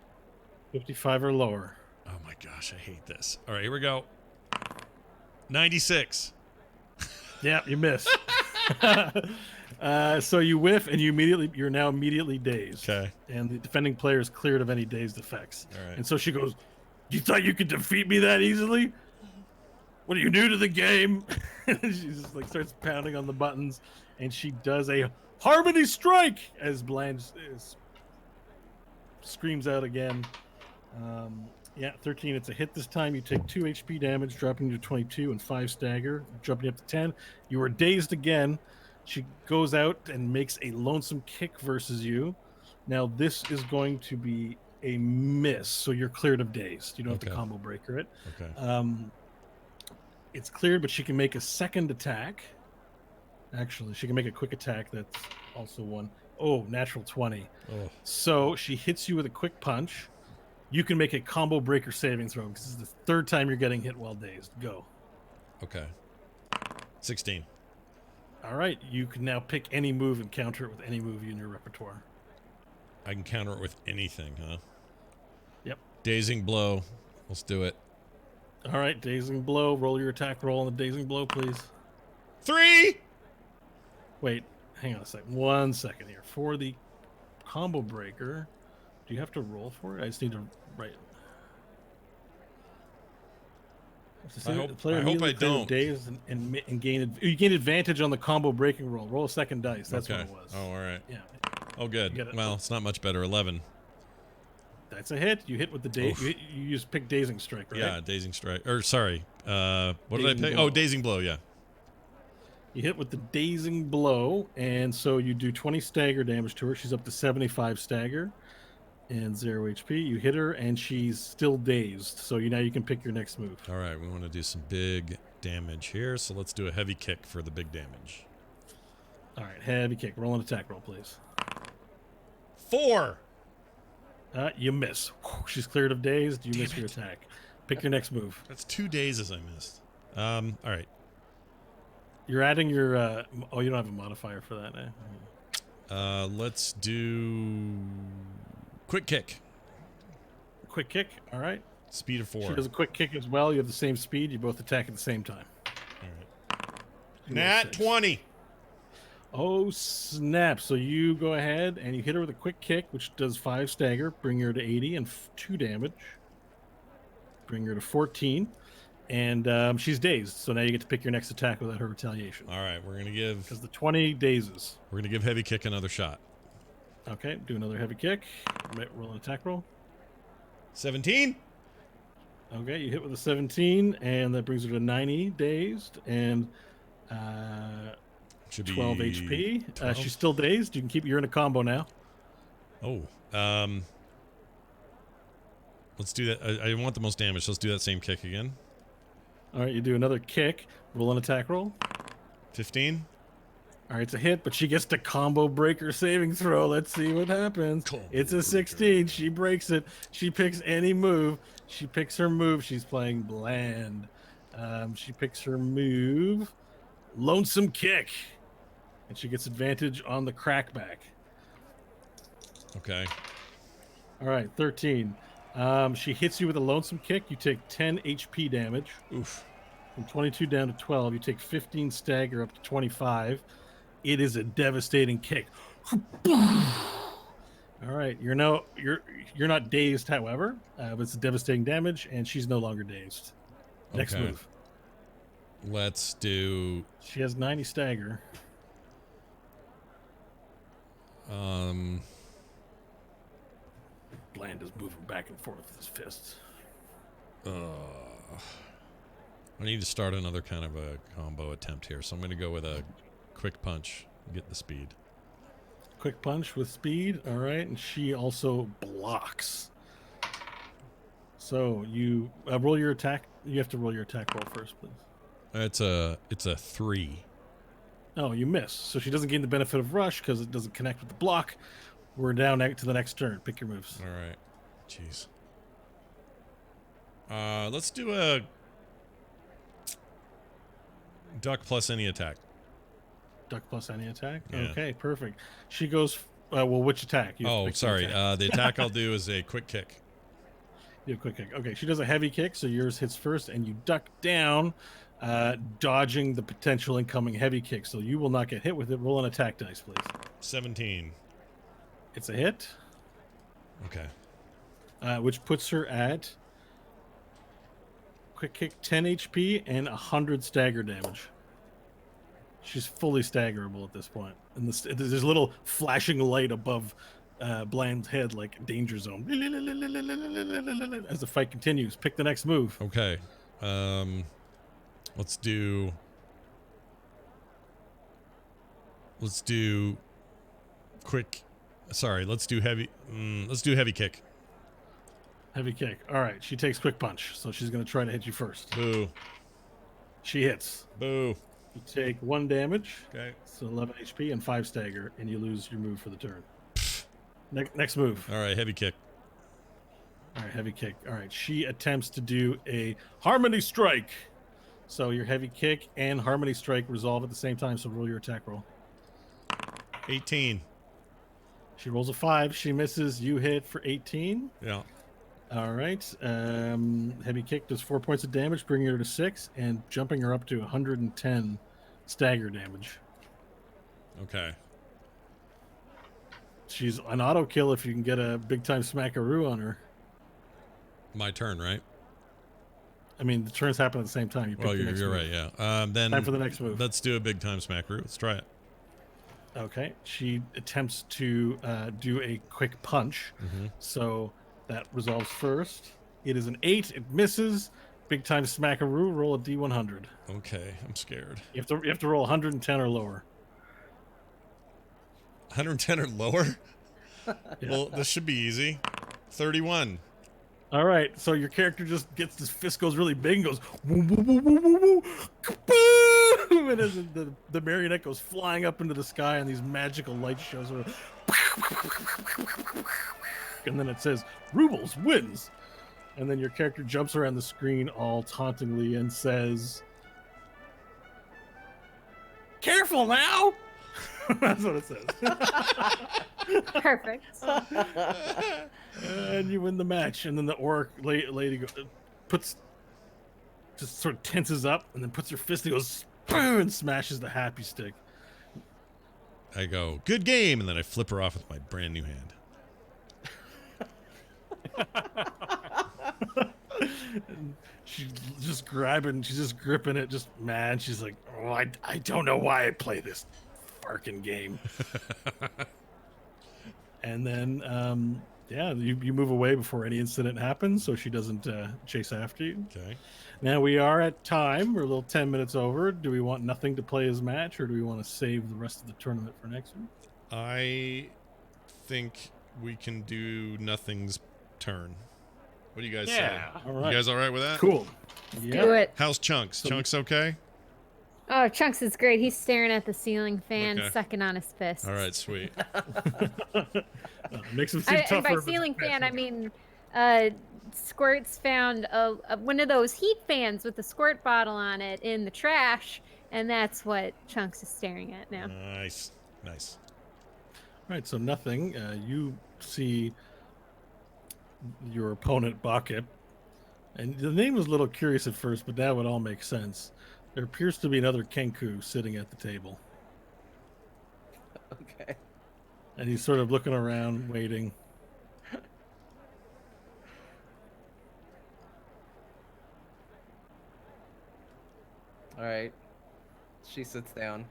A: 55 or lower.
D: Oh my gosh, I hate this. All right, here we go. 96.
A: Yeah, you miss. So you whiff, and you're now immediately dazed.
D: Okay.
A: And the defending player is cleared of any dazed effects.
D: All right.
A: And so she goes, "You thought you could defeat me that easily? What are you new to the game?" And she just like starts pounding on the buttons, and she does a Harmony Strike as Blanche screams out again. Yeah, 13. It's a hit this time. You take 2 HP damage, dropping you to 22 and 5 stagger, jumping up to 10. You are dazed again. She goes out and makes a lonesome kick versus you. Now this is going to be a miss, so you're cleared of dazed. You don't have to
D: Okay.
A: combo breaker it.
D: Okay.
A: It's cleared, but she can make a second attack. Actually, she can make a quick attack that's also one. Oh, natural 20.
D: Oh.
A: So she hits you with a quick punch. You can make a combo breaker saving throw because this is the 3rd time you're getting hit while dazed. Go.
D: Okay. 16.
A: All right, you can now pick any move and counter it with any move in your repertoire.
D: I can counter it with anything, huh?
A: Yep.
D: Dazing blow. Let's do it.
A: All right, dazing blow. Roll your attack roll on the dazing blow, please.
D: 3.
A: Wait, hang on a second. 1 second here. For the combo breaker, do you have to roll for it? I just need to write.
D: I hope I don't.
A: Daze and gain. You gain advantage on the combo breaking roll. Roll a second dice. That's
D: okay.
A: what it was.
D: Oh, all right.
A: Yeah.
D: Oh, good. Well, it's not much better. 11.
A: That's a hit. You hit with the daze. You use pick dazing strike, right?
D: Yeah, dazing strike. Or sorry. What did I pick?
A: Blow.
D: Oh, dazing blow. Yeah.
A: You hit with the dazing blow, and so you do 20 stagger damage to her. She's up to 75 stagger and 0 HP. You hit her, and she's still dazed. So now you can pick your next move.
D: All right. We want to do some big damage here. So let's do a heavy kick for the big damage.
A: All right, heavy kick. Roll an attack roll, please.
D: 4.
A: You miss. Whew, she's cleared of dazed. You miss your attack. Pick your next move.
D: That's 2 dazes I missed. All right.
A: You're adding your. Oh, you don't have a modifier for that, eh?
D: Let's do quick kick.
A: Quick kick. All right.
D: Speed of 4.
A: She does a quick kick as well. You have the same speed. You both attack at the same time.
D: All right. Nat 20.
A: Oh, snap. So you go ahead and you hit her with a quick kick, which does 5 stagger, bring her to 80 and 2 damage. Bring her to 14. And she's dazed. So now you get to pick your next attack without her retaliation.
D: All right. We're going to give.
A: Because the 20 dazes.
D: We're going to give heavy kick another shot.
A: Okay. Do another heavy kick. Roll an attack roll.
D: 17.
A: Okay. You hit with a 17, and that brings her to 90 dazed. And.
D: Should be
A: 12 HP.
D: 12?
A: She's still dazed. You can keep. You're in a combo now.
D: Oh. Let's do that. I want the most damage. So let's do that same kick again.
A: All right. You do another kick. Roll an attack roll.
D: 15.
A: All right. It's a hit, but she gets to combo breaker saving throw. Let's see what happens. It's a 16. She breaks it. She picks any move. She picks her move. She's playing bland. She picks her move. Lonesome kick. And she gets advantage on the crackback.
D: Okay.
A: All right, 13. She hits you with a lonesome kick. You take 10 HP damage.
D: Oof.
A: From 22 down to 12. You take 15 stagger up to 25. It is a devastating kick. All right, you're not dazed, however, but it's a devastating damage, and she's no longer dazed. Next
D: Okay.
A: move.
D: Let's do.
A: She has 90 stagger. Bland is moving back and forth with his fists.
D: I need to start another kind of a combo attempt here, so I'm going to go with a quick punch. Get the speed.
A: Quick punch with speed. All right, and she also blocks. So you roll your attack. You have to roll your attack roll first, please.
D: It's a 3.
A: Oh, you miss. So she doesn't gain the benefit of rush because it doesn't connect with the block. We're down to the next turn. Pick your moves.
D: All right. Jeez. Let's do a duck plus any attack.
A: Duck plus any attack?
D: Yeah.
A: Okay, perfect. She goes, well, which attack? You have to
D: Oh,
A: pick the
D: sorry.
A: attack.
D: The attack I'll do is a quick kick.
A: You have a quick kick. Okay, she does a heavy kick, so yours hits first, and you duck down, dodging the potential incoming heavy kick. So you will not get hit with it. Roll an attack dice, please.
D: 17.
A: It's a hit,
D: Okay.
A: which puts her at quick kick 10 HP and 100 stagger damage. She's fully staggerable at this point. And there's a little flashing light above Bland's head, like danger zone. As the fight continues, pick the next move.
D: Okay. Let's do quick. Sorry, let's do heavy. Let's do heavy kick.
A: Heavy kick. All right, she takes quick punch, so she's going to try to hit you first.
D: Boo.
A: She hits.
D: Boo.
A: You take 1 damage,
D: Okay.
A: so 11 HP and 5 stagger, and you lose your move for the turn. Next move.
D: All right, heavy kick.
A: All right, heavy kick. All right, she attempts to do a harmony strike. So your heavy kick and harmony strike resolve at the same time. So roll your attack roll.
D: 18.
A: She rolls a 5. She misses. You hit for 18.
D: Yeah.
A: All right. Heavy kick does 4 points of damage, bringing her to 6, and jumping her up to 110 stagger damage.
D: Okay.
A: She's an auto kill if you can get a big time smackaroo on her.
D: My turn, right?
A: I mean, the turns happen at the same time. You pick
D: Well,
A: the
D: you're,
A: next
D: you're
A: move.
D: right, yeah. Then
A: Time for the next move.
D: let's do a big time smackaroo. Let's try it.
A: Okay. She attempts to do a quick punch.
D: Mm-hmm.
A: So that resolves first. It is an 8. It misses. Big time smackaroo. Roll a D100.
D: Okay, I'm scared.
A: You have to roll 110 or lower.
D: 110 or lower?
A: Yeah.
D: Well, this should be easy. 31.
A: All right, so your character just gets his fist goes really big and goes woo woo woo woo woo woo, kaboom! And as the marionette goes flying up into the sky, and these magical light shows her, and then it says Rubles wins, and then your character jumps around the screen all tauntingly and says, "Careful now." That's what it says.
F: Perfect.
A: And you win the match. And then the orc lady just sort of tenses up and then puts her fist and goes boom, and smashes the happy stick.
D: I go, good game, and then I flip her off with my brand new hand.
A: And she's just gripping it, just mad. She's like, "Oh, I don't know why I play this fucking game." And then you move away before any incident happens, so she doesn't chase after you.
D: Okay.
A: Now we are at time. We're a little 10 minutes over. Do we want nothing to play his match, or do we want to save the rest of the tournament for next week?
D: I think we can do nothing's turn. What do you guys
E: Yeah.
D: say?
A: All right.
D: You guys all right with that?
A: Cool.
F: Do it.
D: How's Chunks? Chunks okay?
F: Oh, Chunks is great. He's staring at the ceiling fan,
D: Okay.
F: sucking on his fist.
D: All right, sweet.
A: Makes him seem tougher.
F: And by
A: but-
F: ceiling fan, I mean Squirt's found one of those heat fans with the squirt bottle on it in the trash, and that's what Chunks is staring at now.
D: Nice.
A: All right, so nothing. You see your opponent, Bakip. And the name was a little curious at first, but now it all makes sense. There appears to be another Kenku sitting at the table.
C: Okay.
A: And he's sort of looking around, waiting.
C: All right. She sits down.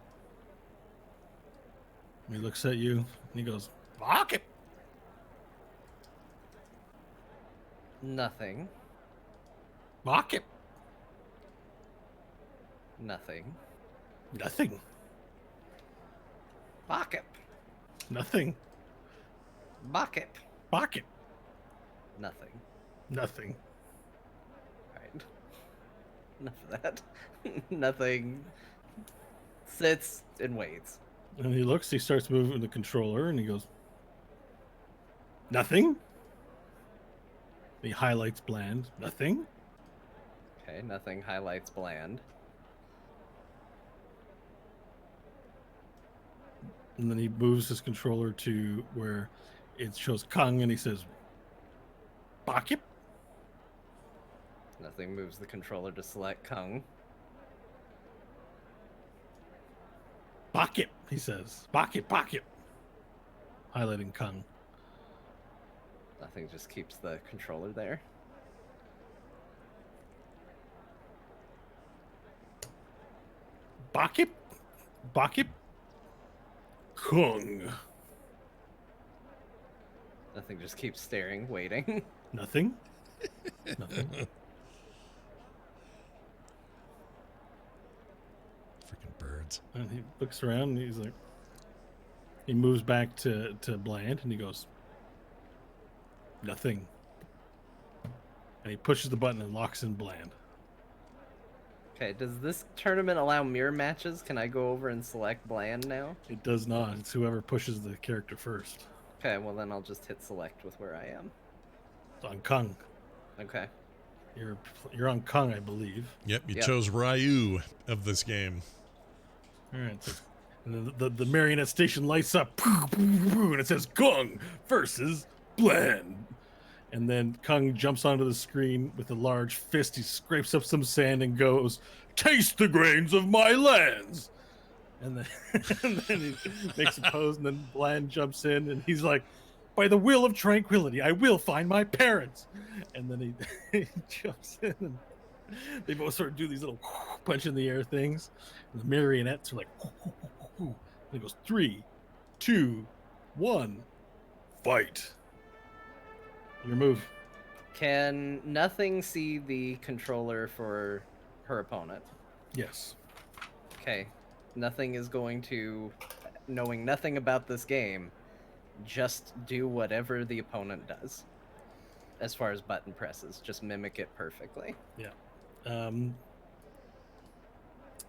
A: He looks at you, and he goes, "Bakip."
C: Nothing.
A: Bakip.
C: Nothing.
A: Nothing.
C: Bakip.
A: Nothing.
C: Bakip.
A: Bakip.
C: Nothing.
A: Nothing.
C: Alright. Enough of that. Nothing. Sits and waits.
A: And he looks, he starts moving the controller, and he goes, "Nothing." He highlights bland. "Nothing."
C: Okay, nothing highlights bland.
A: And then he moves his controller to where it shows Kung, and he says, "Bakip."
C: Nothing moves the controller to select Kung.
A: "Bakip," he says. "Bakip, Bakip." Highlighting Kung.
C: Nothing just keeps the controller there.
A: "Bakip, Bakip, Kung."
C: Nothing just keeps staring, waiting.
A: Nothing. Nothing.
D: Freaking birds.
A: And he looks around, and he's like, he moves back to Bland, and he goes, "Nothing." And he pushes the button and locks in Bland.
C: Okay, does this tournament allow mirror matches? Can I go over and select bland now?
A: It does not. It's whoever pushes the character first.
C: Okay, well then I'll just hit select with where I am.
A: It's on Kung.
C: Okay.
A: You're on Kung, I believe.
D: Yep, you
C: Yep.
D: chose Ryu of this game.
A: All right, so, and then the marionette station lights up, and it says Kung versus Bland. And then Kung jumps onto the screen with a large fist. He scrapes up some sand and goes, "Taste the grains of my lands." And then, and then he makes a pose, and then Bland jumps in, and he's like, "By the will of tranquility, I will find my parents." And then he jumps in, and they both sort of do these little punch in the air things. And the marionettes are like, and he goes, 3, 2, 1, fight. Your move.
C: Can nothing see the controller for her opponent?
A: Yes.
C: Okay. Nothing is going to, knowing nothing about this game, just do whatever the opponent does. As far as button presses, just mimic it perfectly.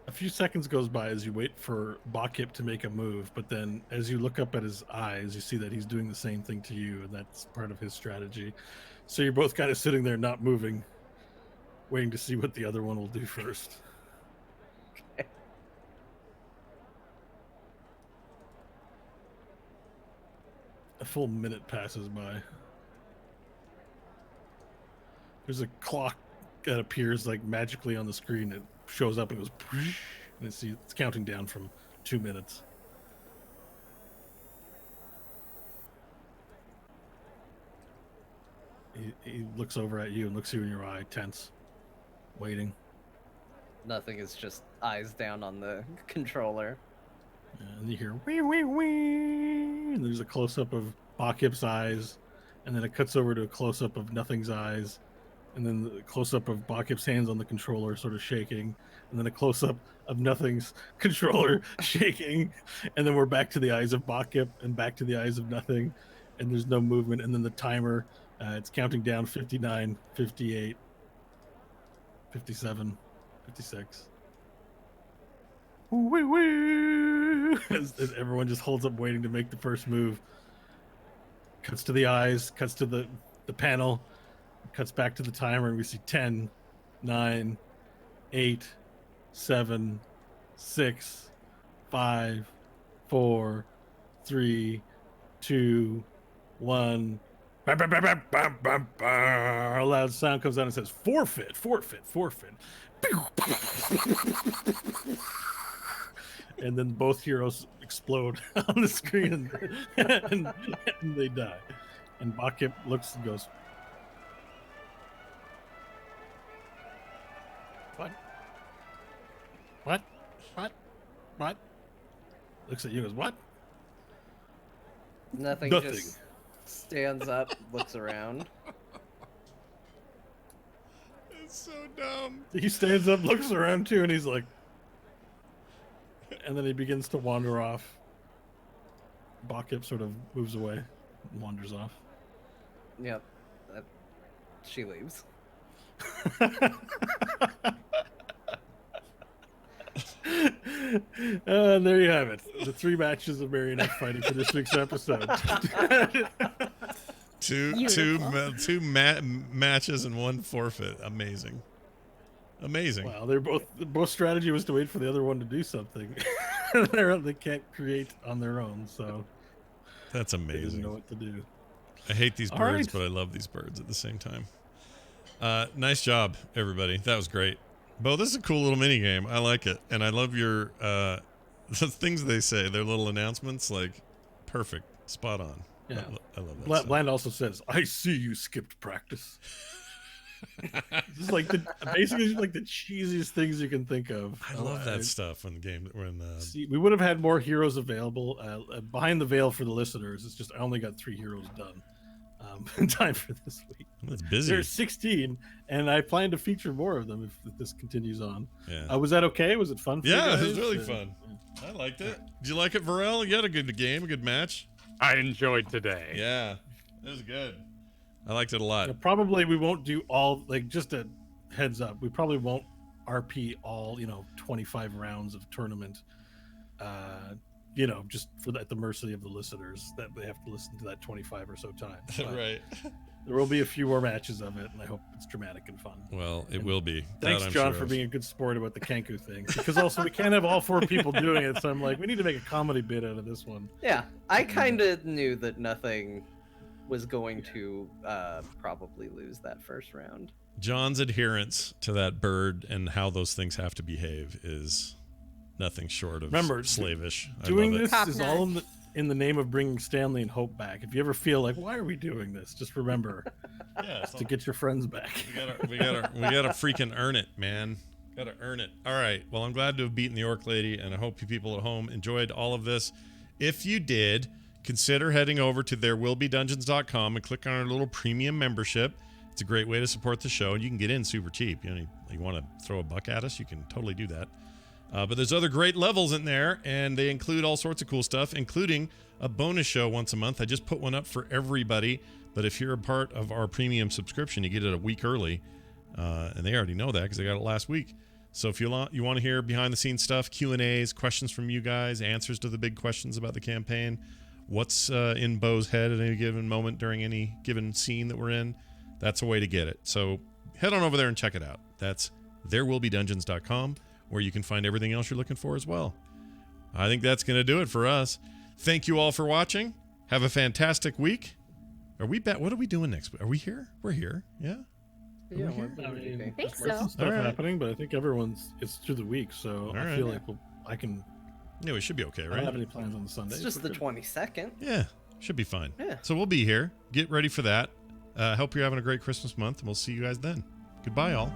A: A few seconds goes by as you wait for Bakip to make a move, but then as you look up at his eyes, you see that he's doing the same thing to you, and that's part of his strategy. So you're both kind of sitting there not moving, waiting to see what the other one will do first.
C: Okay.
A: A full minute passes by. There's a clock that appears like magically on the screen. It shows up and goes, and it's counting down from 2 minutes. He looks over at you and looks you in your eye, tense, waiting.
C: Nothing is just eyes down on the controller.
A: And you hear wee wee wee, and there's a close up of Bakip's eyes, and then it cuts over to a close up of Nothing's eyes, and then the close up of Bakip's hands on the controller, sort of shaking, and then a close up of Nothing's controller shaking, and then we're back to the eyes of Bakip and back to the eyes of Nothing, and there's no movement, and then the timer, it's counting down 59, 58, 57, 56. Woo woo! As everyone just holds up waiting to make the first move. Cuts to the eyes, cuts to the panel, cuts back to the timer, and we see 10, 9, 8, 7, 6, 5, 4, 3, 2, 1. Bam, bam, bam, bam, bam, bam, bam. A loud sound comes out and says, "Forfeit, forfeit, forfeit." And then both heroes explode on the screen and they die. And Bakip looks and goes, "What? What? What? What?" Looks at you and goes, "What?"
C: Nothing.
A: Nothing.
C: Just stands up, looks around.
D: It's so dumb.
A: He stands up, looks around too, and he's like, and then he begins to wander off. Bakip sort of moves away and wanders off.
C: Yep. She leaves.
A: And there you have it. The 3 matches of marionette fighting for this week's episode.
D: Two matches and 1 forfeit. Amazing.
A: Wow, both strategy was to wait for the other one to do something. They can't create on their own, so
D: That's
A: they didn't
D: amazing.
A: know what to do.
D: I hate these
A: All
D: birds,
A: right.
D: but I love these birds at the same time. Nice job, everybody. That was great. Bo, this is a cool little mini game. I like it, and I love your the things they say. Their little announcements, like perfect, spot on.
A: Yeah.
D: I love that. stuff.
A: Bland also says, "I see you skipped practice." Just like basically just like the cheesiest things you can think of.
D: I love that stuff when the game
A: See, we would have had more heroes available. Behind the veil for the listeners, it's just I only got 3 heroes done in time for this week.
D: It's busy.
A: There's 16, and I plan to feature more of them if this continues on.
D: Yeah.
A: Was that okay? Was it fun for you
D: Yeah,
A: guys?
D: it was really fun. I liked it. Did you like it, Varel? You had a good game, a good match.
E: I enjoyed today.
D: Yeah, it was good. I liked it a lot.
A: Probably we won't do all, like, just a heads up, we probably won't RP all 25 rounds of tournament, just at the mercy of the listeners that they have to listen to that 25 or so times. But
D: Right.
A: There will be a few more matches of it, and I hope it's dramatic and fun.
D: Well, it will be.
A: Thanks,
D: that I'm
A: John,
D: sure
A: for
D: of.
A: being a good sport about the Kenku thing. Because also, we can't have all 4 people doing it, so I'm like, we need to make a comedy bit out of this one.
C: Yeah, I kind of knew that nothing was going to probably lose that first round.
D: John's adherence to that bird and how those things have to behave is nothing short of
A: Remember,
D: slavish. I
A: Doing
D: love it.
A: this is all in the name of bringing Stanley and Hope back. If you ever feel like, why are we doing this? Just remember
D: Yeah,
A: to get your friends back.
D: we gotta freaking earn it, man. Gotta earn it. All right. Well, I'm glad to have beaten the Orc Lady, and I hope you people at home enjoyed all of this. If you did, consider heading over to therewillbedungeons.com and click on our little premium membership. It's a great way to support the show, and you can get in super cheap. You want to throw a buck at us, you can totally do that. But there's other great levels in there, and they include all sorts of cool stuff, including a bonus show once a month. I just put one up for everybody, but if you're a part of our premium subscription, you get it a week early, and they already know that because they got it last week. So if you want to hear behind-the-scenes stuff, Q&As, questions from you guys, answers to the big questions about the campaign, what's in Bo's head at any given moment during any given scene that we're in, that's a way to get it. So head on over there and check it out. That's therewillbedungeons.com, where you can find everything else you're looking for as well. I think that's going to do it for us. Thank you all for watching. Have a fantastic week. Are we back? What are we doing next week? Are we here? We're here. Yeah.
C: Yeah,
D: we here?
A: I mean,
F: think
A: there's
F: so.
A: some stuff
D: All right.
A: happening, but I think it's through the week, so
D: All
A: I
D: right.
A: feel like I can.
D: Yeah, we should be okay,
A: I
D: right?
A: don't have any plans on the Sunday.
C: It's just the 22nd.
D: Yeah, should be fine.
C: Yeah.
D: So we'll be here. Get ready for that. Hope you're having a great Christmas month, and we'll see you guys then. Goodbye, all.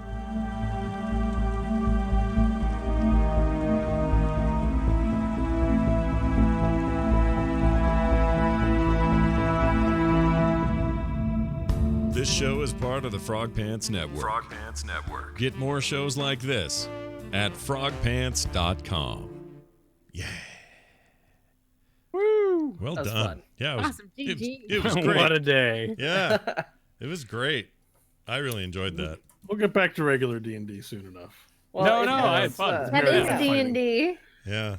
D: This show is part of the Frog Pants Network. Frog Pants Network. Get more shows like this at frogpants.com. Yeah.
E: Woo!
D: Well
C: That was
D: done.
C: fun.
D: Yeah, it was,
F: Awesome. GG.
D: it was great.
E: What a day.
D: Yeah, it was great. I really enjoyed that.
A: We'll get back to regular D&D soon enough.
E: No, I had
C: it's,
E: fun.
F: That
E: Yeah.
F: is D&D.
D: Yeah.